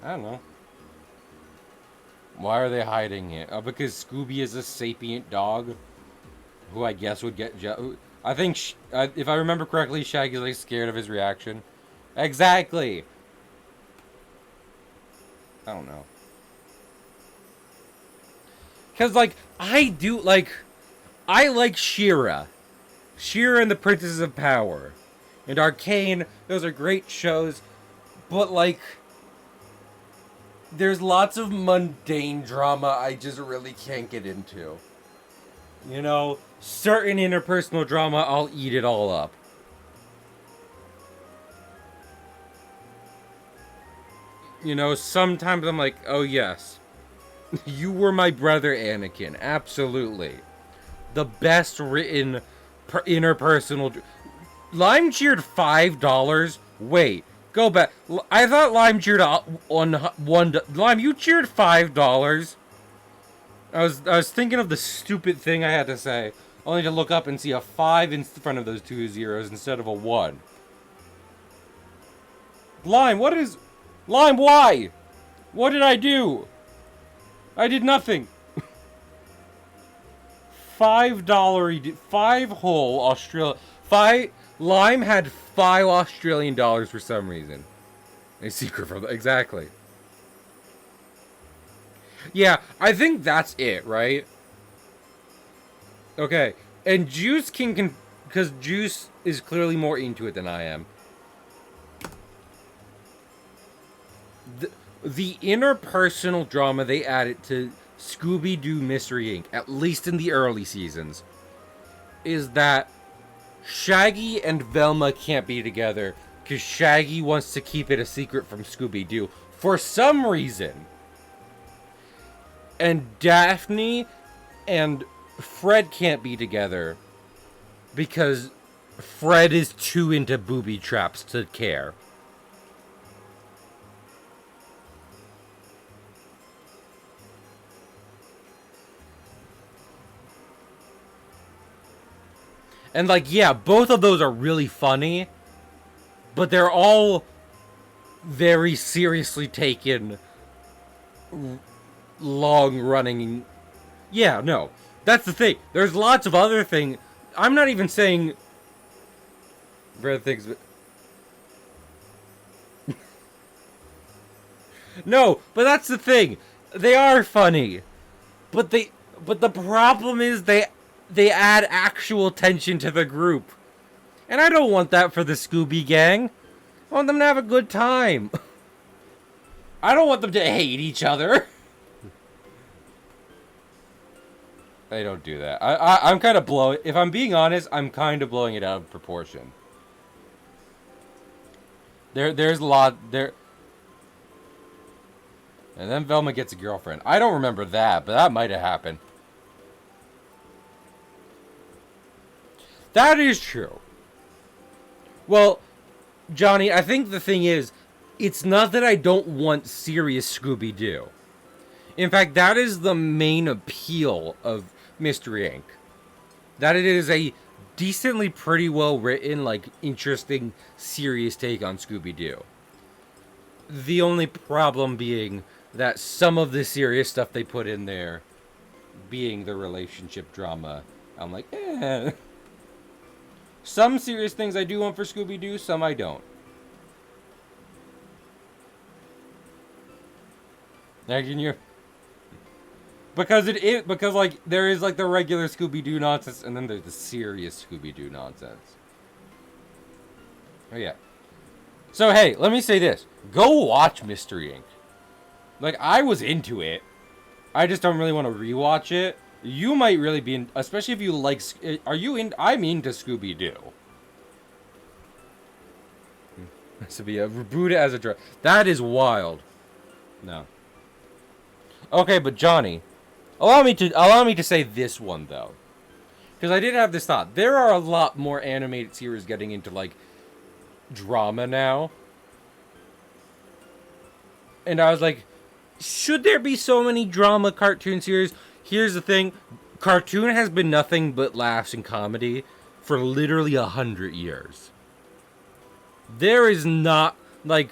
I don't know. Why are they hiding it? Because Scooby is a sapient dog who I guess would get I think, if I remember correctly, Shaggy's like scared of his reaction. Exactly. I don't know. Cause like I like She-Ra. She-Ra and the Princesses of Power, and Arcane. Those are great shows, but like, there's lots of mundane drama I just really can't get into. You know, certain interpersonal drama, I'll eat it all up. You know, sometimes I'm like, oh yes, you were my brother, Anakin. Absolutely. The best written interpersonal... Lime cheered $5? Wait, go back. I thought Lime cheered on one... Lime, you cheered $5? I was thinking of the stupid thing I had to say, only to look up and see a 5 in front of those 2 zeros instead of a 1. Lime, what is... Lime, why? What did I do? I did nothing. $5, 5 whole Australia... 5... Lime had 5 Australian dollars for some reason. A secret from... Exactly. Yeah, I think that's it, right? Okay, and Juice can because Juice is clearly more into it than I am. The interpersonal drama they added to Scooby-Doo Mystery Inc., at least in the early seasons, is that Shaggy and Velma can't be together because Shaggy wants to keep it a secret from Scooby-Doo for some reason. And Daphne and Fred can't be together because Fred is too into booby traps to care. And like, yeah, both of those are really funny, but they're all very seriously taken, long-running... Yeah, no. That's the thing. There's lots of other things. I'm not even saying... Red things... No, but that's the thing. They are funny. But the problem is they add actual tension to the group. And I don't want that for the Scooby Gang. I want them to have a good time. I don't want them to hate each other. They don't do that. I'm kind of blowing... If I'm being honest, I'm kind of blowing it out of proportion. There's a lot... There... And then Velma gets a girlfriend. I don't remember that, but that might have happened. That is true. Well, Johnny, I think the thing is, it's not that I don't want serious Scooby-Doo. In fact, that is the main appeal of Mystery Inc. That it is a decently pretty well written, like, interesting, serious take on Scooby-Doo. The only problem being that some of the serious stuff they put in there, being the relationship drama, I'm like, eh. Some serious things I do want for Scooby-Doo, some I don't. Now can you... Because like, there is, like, the regular Scooby-Doo nonsense, and then there's the serious Scooby-Doo nonsense. Oh, yeah. So, hey, let me say this. Go watch Mystery Inc. Like, I was into it. I just don't really want to rewatch it. You might really be in... Especially if you like... Are you in... I'm into Scooby-Doo. This would be a reboot as a drug. That is wild. No. Okay, but Johnny... Allow me to say this one, though. Because I did have this thought. There are a lot more animated series getting into, like, drama now. And I was like... Should there be so many drama cartoon series? Here's the thing. Cartoon has been nothing but laughs and comedy for literally 100 years. There is not, like...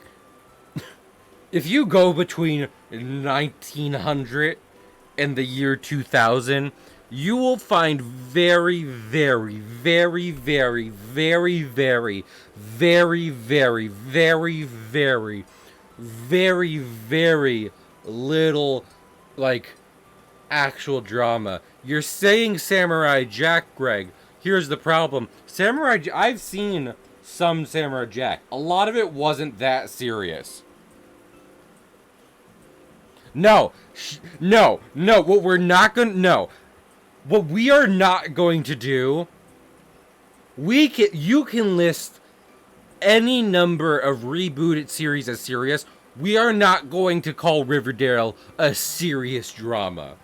If you go between 1900 and the year 2000, you will find very, very, very, very, very, very, very, very, very, very, very, very little, like, actual drama. You're saying Samurai Jack, Greg. Here's the problem. I've seen some Samurai Jack. A lot of it wasn't that serious. No. What we're not going to... No. What we are not going to do... You can list any number of rebooted series as serious. We are not going to call Riverdale a serious drama.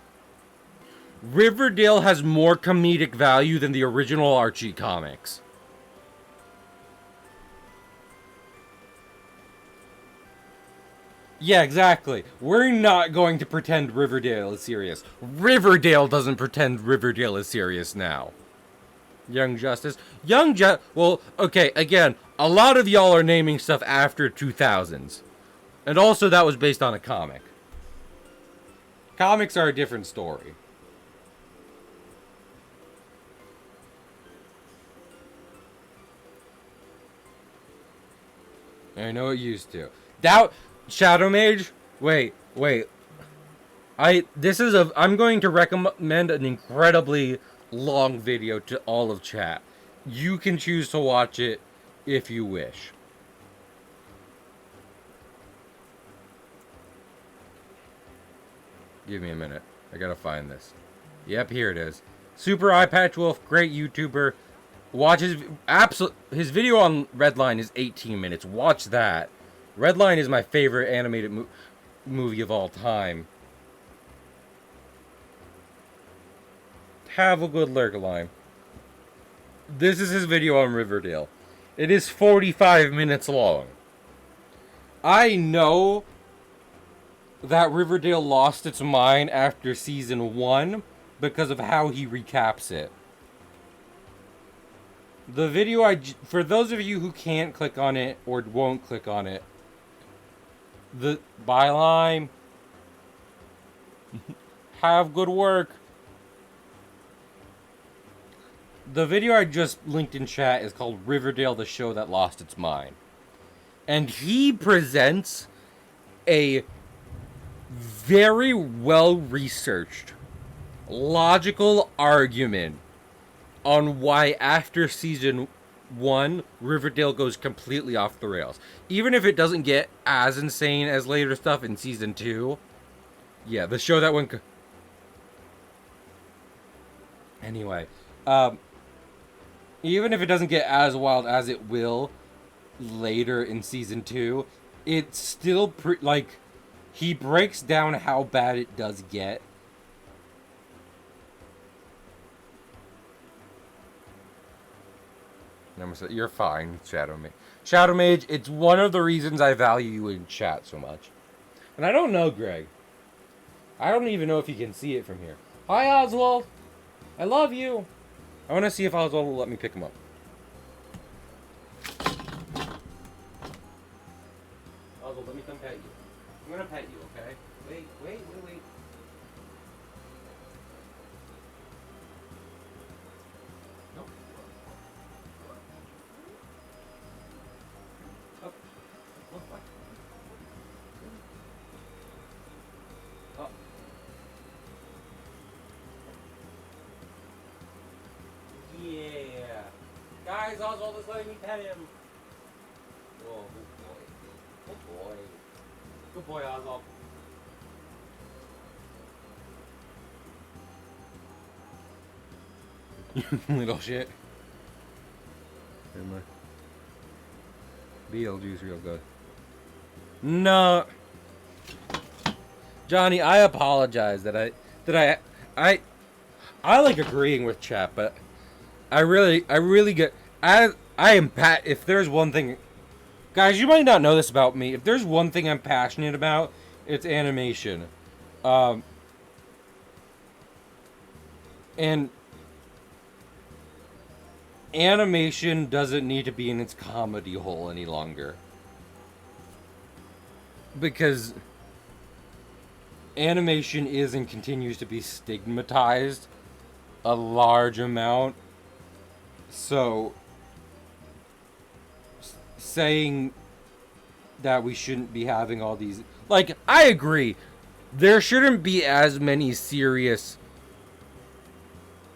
Riverdale has more comedic value than the original Archie comics. Yeah, exactly. We're not going to pretend Riverdale is serious. Riverdale doesn't pretend Riverdale is serious now. Young Justice. Well, okay, again, a lot of y'all are naming stuff after 2000s. And also that was based on a comic. Comics are a different story. I know it used to. Shadow Mage? Wait. I'm going to recommend an incredibly long video to all of chat. You can choose to watch it if you wish. Give me a minute. I gotta find this. Yep, here it is. Super Eye Patch Wolf, great YouTuber. Watch his video on Redline is 18 minutes. Watch that. Redline is my favorite animated movie of all time. Have a good Lurgaline. This is his video on Riverdale. It is 45 minutes long. I know that Riverdale lost its mind after season 1 because of how he recaps it. The video for those of you who can't click on it or won't click on it, the byline, have good work. The video I just linked in chat is called Riverdale, the Show That Lost Its Mind. And he presents a very well-researched, logical argument on why after season 1, Riverdale goes completely off the rails. Even if it doesn't get as insane as later stuff in season 2. Yeah, the show that went... Anyway, even if it doesn't get as wild as it will later in season 2, it's still like he breaks down how bad it does get. You're fine, Shadow Mage. Shadow Mage, it's one of the reasons I value you in chat so much. And I don't know, Greg. I don't even know if you can see it from here. Hi, Oswald. I love you. I want to see if Oswald will let me pick him up. Oswald, let me come pet you. I'm going to pet you, okay? Wait. Nope. Oh. Oh, what? Oh. Yeah. Guys, Oswald is letting me pet him. Oh, good boy. Good boy. Good boy, Oswald. Little shit. Beetlejuice real good. No. Johnny, I apologize that I like agreeing with chat, but I really get I am if there's one thing, guys, you might not know this about me. If there's one thing I'm passionate about, it's animation. And animation doesn't need to be in its comedy hole any longer. Because animation is and continues to be stigmatized a large amount. So saying that we shouldn't be having all these, like, I agree, there shouldn't be as many serious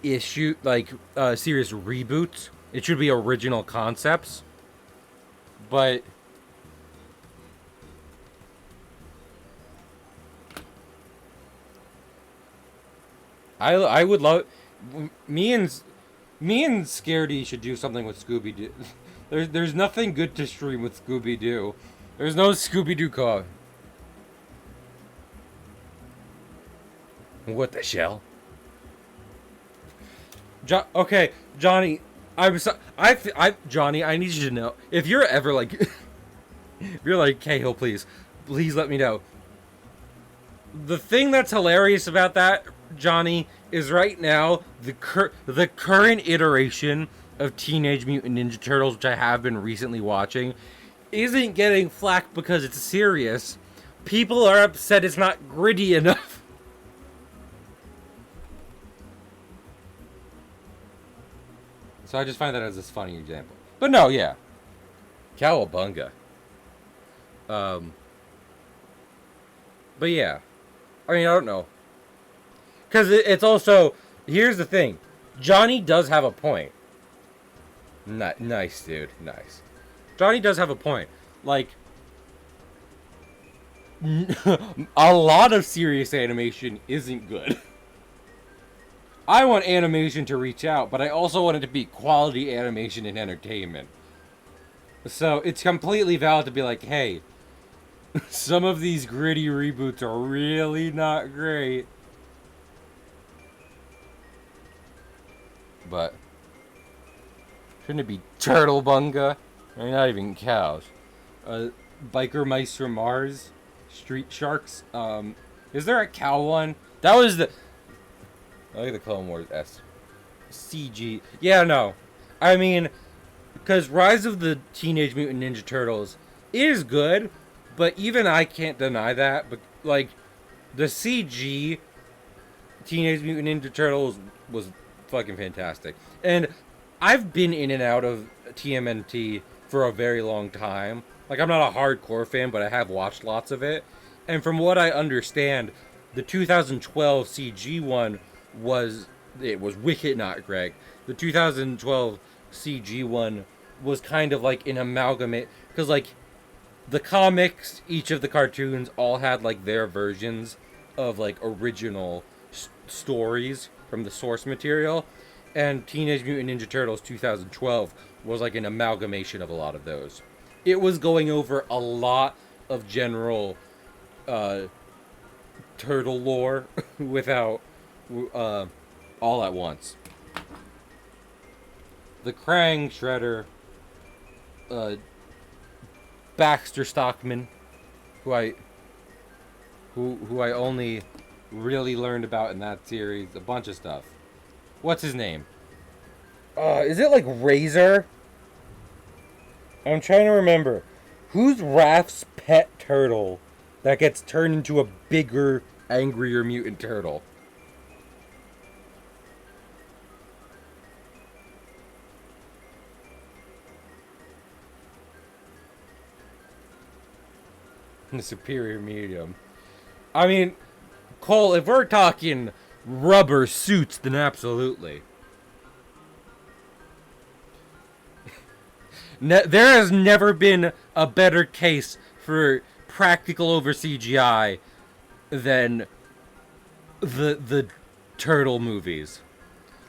serious reboots. It should be original concepts. But I would love me and Scaredy should do something with Scooby-Doo. There's nothing good to stream with Scooby-Doo. There's no Scooby-Doo co-op. What the shell? Okay, Johnny, Johnny, I need you to know, if you're ever like, if you're like, Cahill, please let me know. The thing that's hilarious about that, Johnny, is right now, the current iteration of Teenage Mutant Ninja Turtles, which I have been recently watching, isn't getting flack because it's serious. People are upset it's not gritty enough. So I just find that as this funny example. But no, yeah. Cowabunga. But yeah. I mean, I don't know. Because it's also... Here's the thing. Johnny does have a point. Nice, dude. Nice. Johnny does have a point. Like... a lot of serious animation isn't good. I want animation to reach out, but I also want it to be quality animation and entertainment. So it's completely valid to be like, hey, some of these gritty reboots are really not great. But shouldn't it be Turtlebunga? I mean, not even cows. Biker Mice from Mars, Street Sharks. Is there a cow one? That was the... I like the Clone Wars S. CG. Yeah, no. I mean, because Rise of the Teenage Mutant Ninja Turtles is good, but even I can't deny that. But like the CG Teenage Mutant Ninja Turtles was fucking fantastic, and I've been in and out of TMNT for a very long time. Like I'm not a hardcore fan, but I have watched lots of it, and from what I understand, the 2012 CG one was it was wicked, not Greg. The 2012 CG one was kind of like an amalgamate because like the comics, each of the cartoons all had like their versions of like original stories from the source material, and Teenage Mutant Ninja Turtles 2012 was like an amalgamation of a lot of those. It was going over a lot of general uh, turtle lore without all at once. The Krang Shredder, uh, Baxter Stockman, who I only really learned about in that series, a bunch of stuff. What's his name? Is it like Razor? I'm trying to remember. Who's Raph's pet turtle that gets turned into a bigger, angrier mutant turtle? The superior medium. I mean, Cole, if we're talking rubber suits, then absolutely. There has never been a better case for practical over CGI than the turtle movies.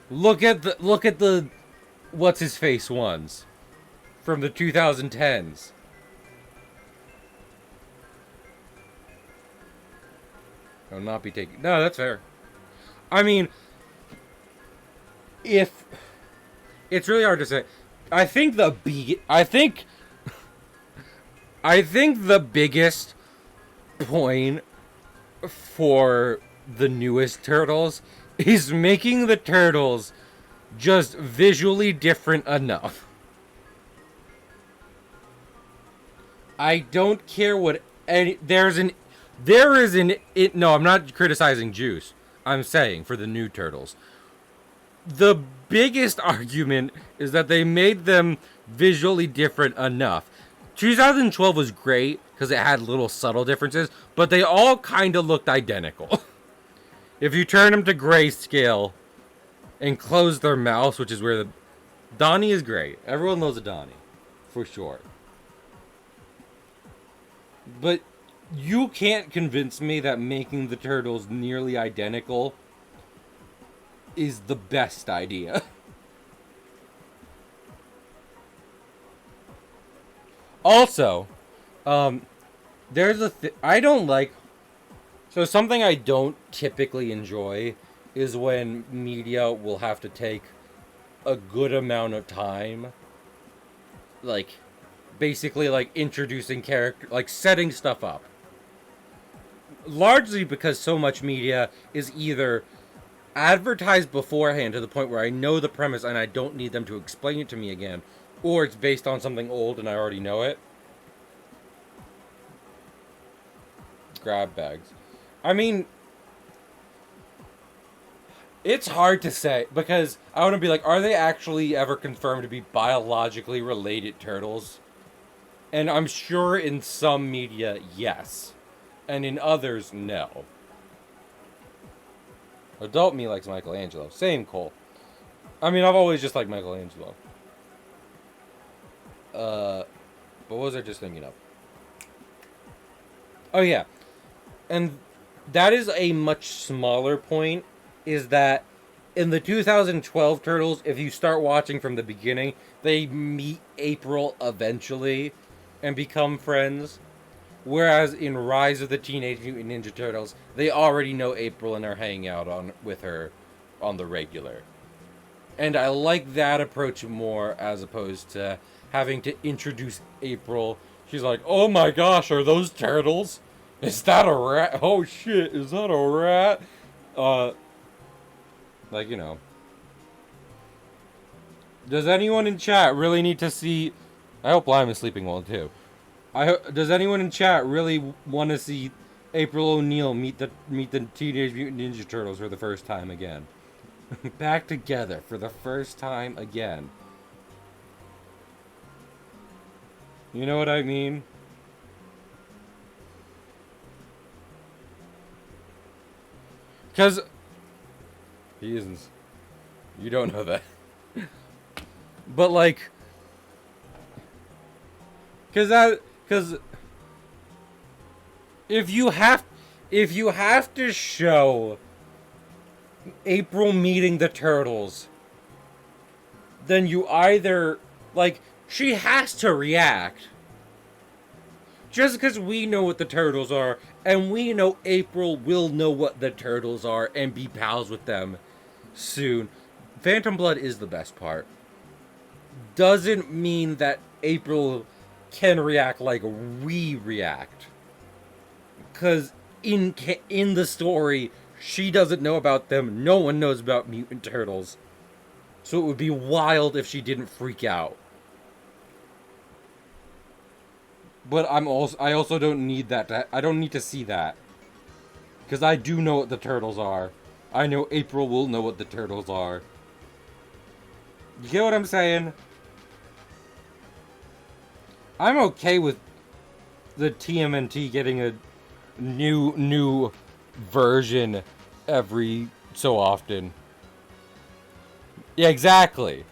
Look at the what's his face ones from the 2010s. I'll not be taking. No, that's fair. I mean, if it's really hard to say. I think the big. I think the biggest point for the newest turtles is making the turtles just visually different enough. I don't care what any there is an it no, I'm not criticizing Juice. I'm saying for the new turtles. The biggest argument is that they made them visually different enough. 2012 was great because it had little subtle differences, but they all kind of looked identical. If you turn them to grayscale and close their mouths, which is where the Donnie is great. Everyone loves a Donnie, for sure. But you can't convince me that making the turtles nearly identical is the best idea. Also, there's I don't like. So something I don't typically enjoy is when media will have to take a good amount of time, like basically like introducing character, like setting stuff up. Largely because so much media is either advertised beforehand to the point where I know the premise and I don't need them to explain it to me again, or it's based on something old and I already know it. Grab bags. I mean, it's hard to say because I want to be like, are they actually ever confirmed to be biologically related turtles? And I'm sure in some media, yes. And in others, no. Adult me likes Michelangelo. Same, Cole. I mean, I've always just liked Michelangelo. What was I just thinking of? Oh, yeah. And that is a much smaller point, is that in the 2012 Turtles, if you start watching from the beginning, they meet April eventually and become friends. Whereas in Rise of the Teenage Mutant Ninja Turtles, they already know April and are hanging out with her on the regular. And I like that approach more as opposed to having to introduce April. She's like, oh my gosh, are those turtles? Is that a rat? Oh shit, is that a rat? Like, you know. Does anyone in chat really need to see? I hope Lime is sleeping well too. Does anyone in chat really want to see April O'Neil meet the Teenage Mutant Ninja Turtles for the first time again? Back together for the first time again. You know what I mean? Because he isn't. You don't know that. But like, because if you have to show April meeting the turtles, then you either like she has to react. Just because we know what the turtles are, and we know April will know what the turtles are and be pals with them soon. Phantom Blood is the best part. Doesn't mean that April can react like we react. Because in the story, she doesn't know about them. No one knows about mutant turtles. So it would be wild if she didn't freak out. But I also don't need that. I don't need to see that. Because I do know what the turtles are. I know April will know what the turtles are. You get what I'm saying? I'm okay with the TMNT getting a new version every so often. Yeah, exactly.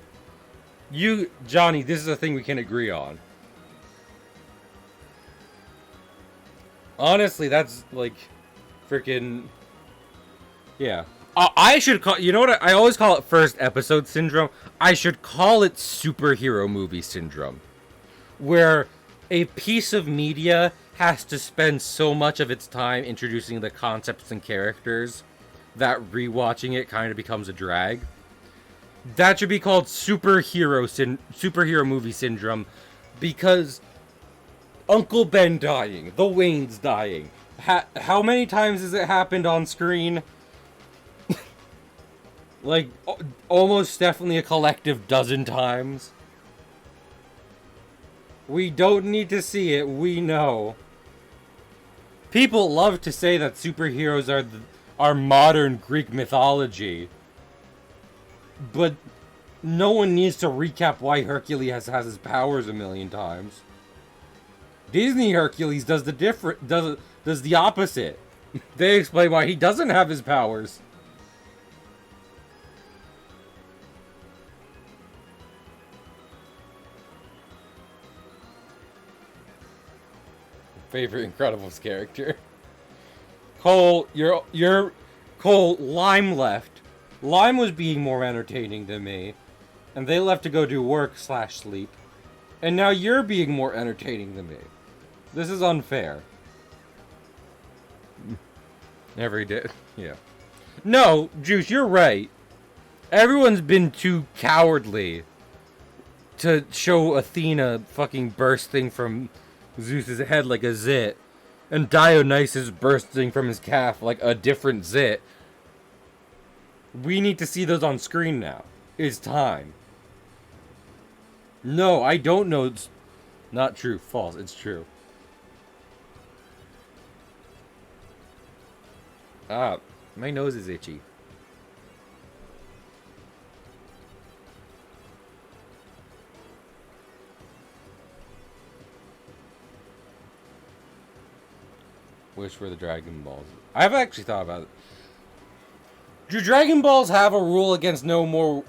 Johnny, this is a thing we can agree on. Honestly, that's like freaking yeah. I should call, you know what, I always call it first episode syndrome. I should call it superhero movie syndrome, where a piece of media has to spend so much of its time introducing the concepts and characters that rewatching it kind of becomes a drag. That should be called superhero movie syndrome, because Uncle Ben dying, the Waynes dying. How many times has it happened on screen? Like, almost definitely a collective dozen times. We don't need to see it, we know. People love to say that superheroes are modern Greek mythology. But no one needs to recap why Hercules has his powers a million times. Disney Hercules does the opposite. They explain why he doesn't have his powers. Favorite Incredibles character. Cole, Cole, Lime left. Lime was being more entertaining than me. And they left to go do work/sleep. And now you're being more entertaining than me. This is unfair. Every day. Yeah. No, Juice, you're right. Everyone's been too cowardly to show Athena fucking bursting from Zeus's head like a zit, and Dionysus bursting from his calf like a different zit. We need to see those on screen now. It's time. No, I don't know. It's not true. False. It's true. Ah, my nose is itchy. Wish for the Dragon Balls. I've actually thought about it. Do Dragon Balls have a rule against no more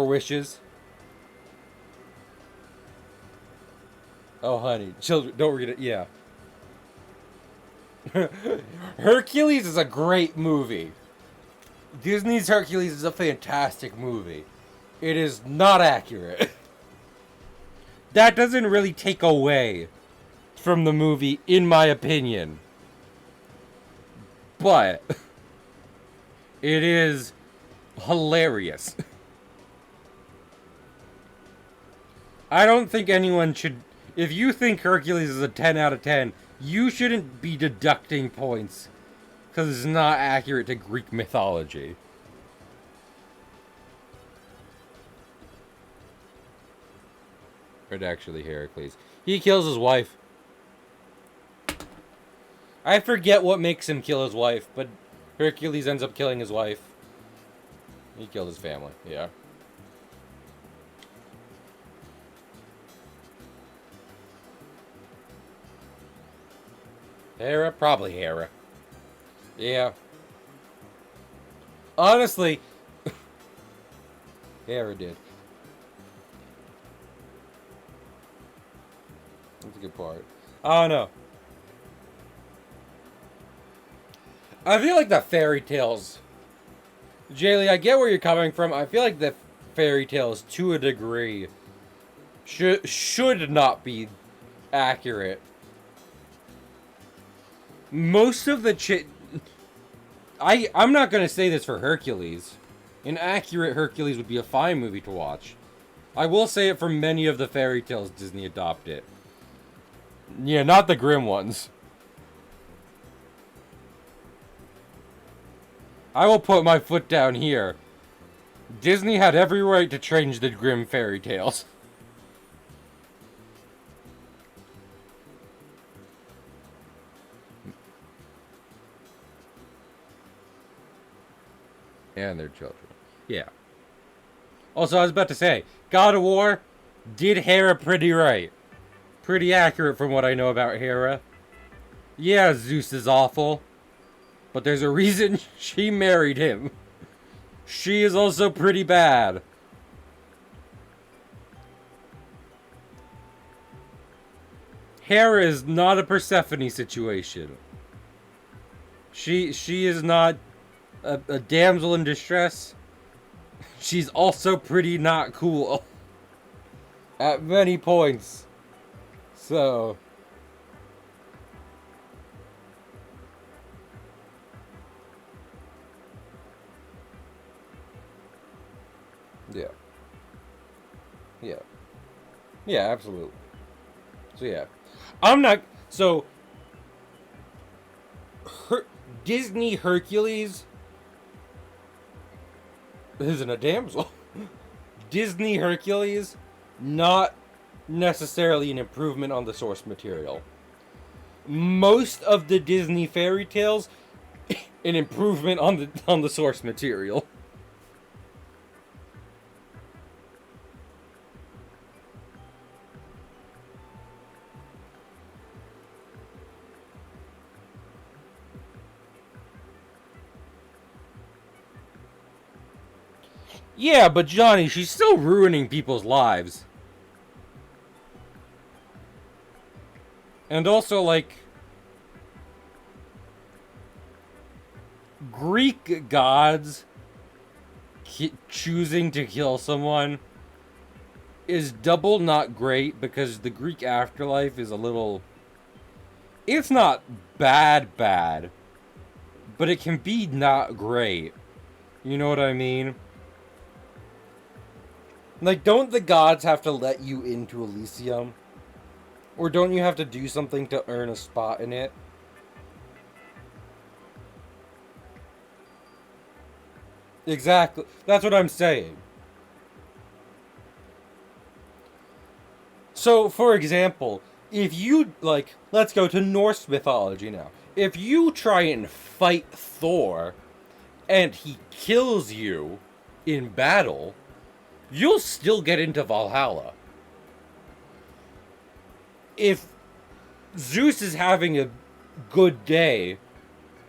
wishes? Oh, honey. Children, don't read it. Yeah. Hercules is a great movie. Disney's Hercules is a fantastic movie. It is not accurate. That doesn't really take away from the movie, in my opinion. But it is hilarious. I don't think anyone should... If you think Hercules is a 10 out of 10, you shouldn't be deducting points because it's not accurate to Greek mythology. But actually Heracles. He kills his wife. I forget what makes him kill his wife, but Hercules ends up killing his wife. He killed his family, yeah. Hera? Probably Hera. Yeah. Honestly, Hera did. That's a good part. I don't know. I feel like the fairy tales. Jaylee, I get where you're coming from. I feel like the fairy tales, to a degree, should not be accurate. Most of the I'm not gonna say this for Hercules. An accurate Hercules would be a fine movie to watch. I will say it for many of the fairy tales Disney adopted. Yeah, not the Grimm ones. I will put my foot down here. Disney had every right to change the Grimm fairy tales. And their children. Yeah. Also, I was about to say, God of War did Hera pretty right. Pretty accurate from what I know about Hera. Yeah, Zeus is awful. But there's a reason she married him. She is also pretty bad. Hera is not a Persephone situation. She is not a damsel in distress. She's also pretty not cool. At many points. So... yeah. Yeah. Yeah, absolutely. So yeah. I'm not... So... Disney Hercules... isn't a damsel. Disney Hercules... not necessarily an improvement on the source material. Most of the Disney fairy tales... an improvement on the source material. Yeah, but Johnny, she's still ruining people's lives. And also, like... Greek gods choosing to kill someone is double not great because the Greek afterlife is a little... it's not bad, but it can be not great. You know what I mean? Like, don't the gods have to let you into Elysium? Or don't you have to do something to earn a spot in it? Exactly. That's what I'm saying. So, for example, if you, like, let's go to Norse mythology now. If you try and fight Thor, and he kills you in battle, you'll still get into Valhalla. If Zeus is having a good day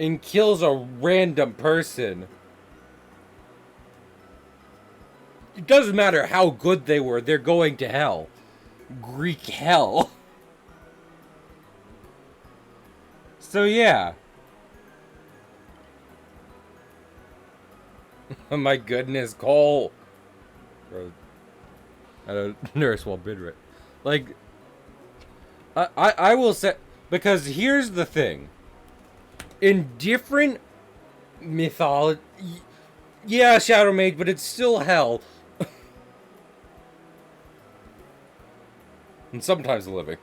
and kills a random person, it doesn't matter how good they were, they're going to hell. Greek hell. So yeah. Oh my goodness, Cole. I don't nurse while bid. Like, I will say, because here's the thing. In different mythology, yeah, Shadow Mage, but it's still hell. And sometimes the living.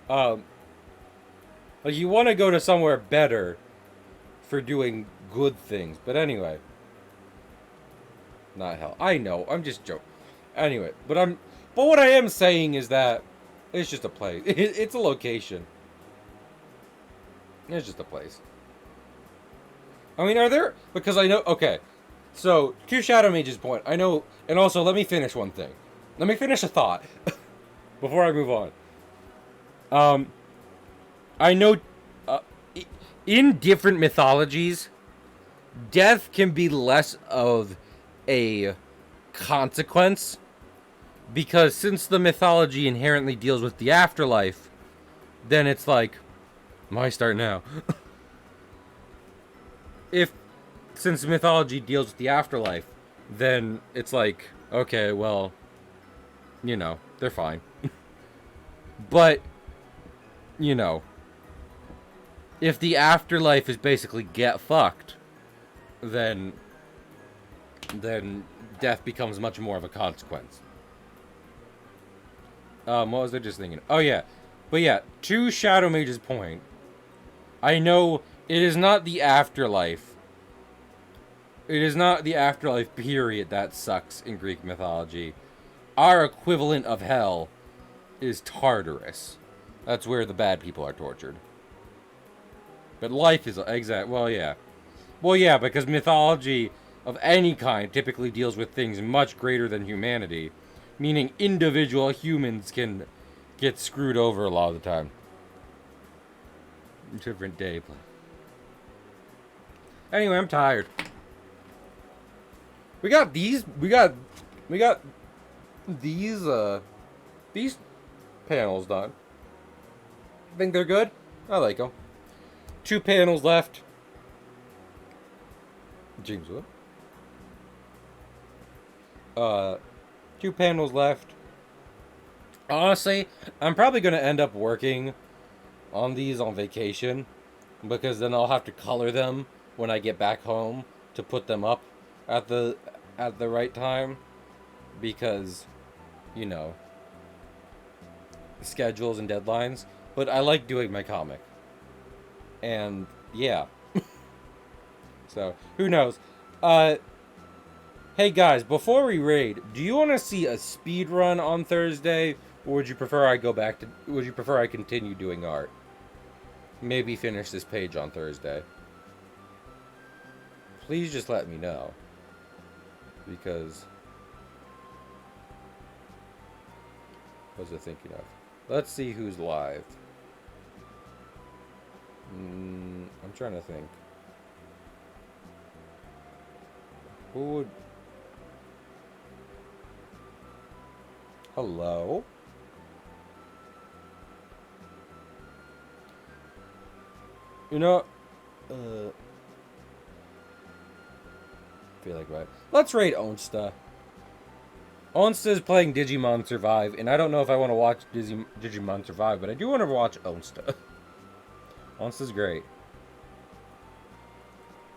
Like, you want to go to somewhere better for doing good things. But anyway. Not hell. I know, I'm just joking. Anyway, but But what I am saying is that it's just a place. It's a location. It's just a place. I mean, are there? Because I know. Okay, so to Shadow Mage's point, I know. And also, let me finish one thing. Let me finish a thought before I move on. I know. In different mythologies, death can be less of a consequence because since the mythology inherently deals with the afterlife, then it's like, why start now? If since mythology deals with the afterlife, then it's like, okay, well, you know, they're fine. But, you know, if the afterlife is basically get fucked, then death becomes much more of a consequence. What was I just thinking? Oh yeah. But yeah, to Shadow Mage's point, I know it is not the afterlife. It is not the afterlife period that sucks in Greek mythology. Our equivalent of hell is Tartarus. That's where the bad people are tortured. But life is well, yeah. Well, yeah, because mythology of any kind typically deals with things much greater than humanity, meaning individual humans can get screwed over a lot of the time. Different day. Anyway, I'm tired. We got these panels done. Think they're good? I like them. 2 panels left. James what? 2 panels left. Honestly, I'm probably gonna end up working on these on vacation because then I'll have to color them when I get back home to put them up at the right time because, you know, schedules and deadlines. But I like doing my comic. And yeah. So, who knows? Hey guys, before we raid, do you want to see a speed run on Thursday, or would you prefer I continue doing art? Maybe finish this page on Thursday. Please just let me know. Because what was I thinking of? Let's see who's live. I'm trying to think. Who would... Hello? You know, feel like right. Let's raid Onsta. Onsta is playing Digimon Survive, and I don't know if I want to watch Digimon Survive, but I do want to watch Onsta. Onsta's great.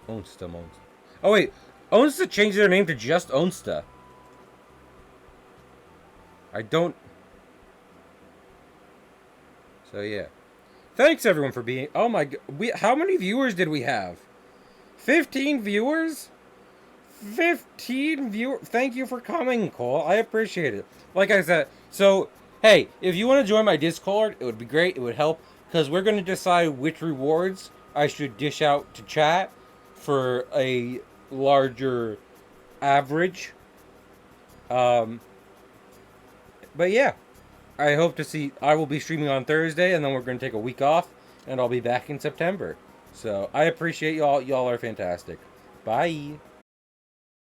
Onsta. Oh wait, Onsta changed their name to just Onsta. I don't... So yeah. Thanks everyone for being... Oh my god. How many viewers did we have? 15 viewers? 15 viewers? Thank you for coming, Cole. I appreciate it. Like I said, so, hey, if you want to join my Discord, it would be great. It would help. Because we're going to decide which rewards I should dish out to chat for a larger average. But yeah. I hope to see... I will be streaming on Thursday, and then we're going to take a week off, and I'll be back in September. So, I appreciate y'all. Y'all are fantastic. Bye.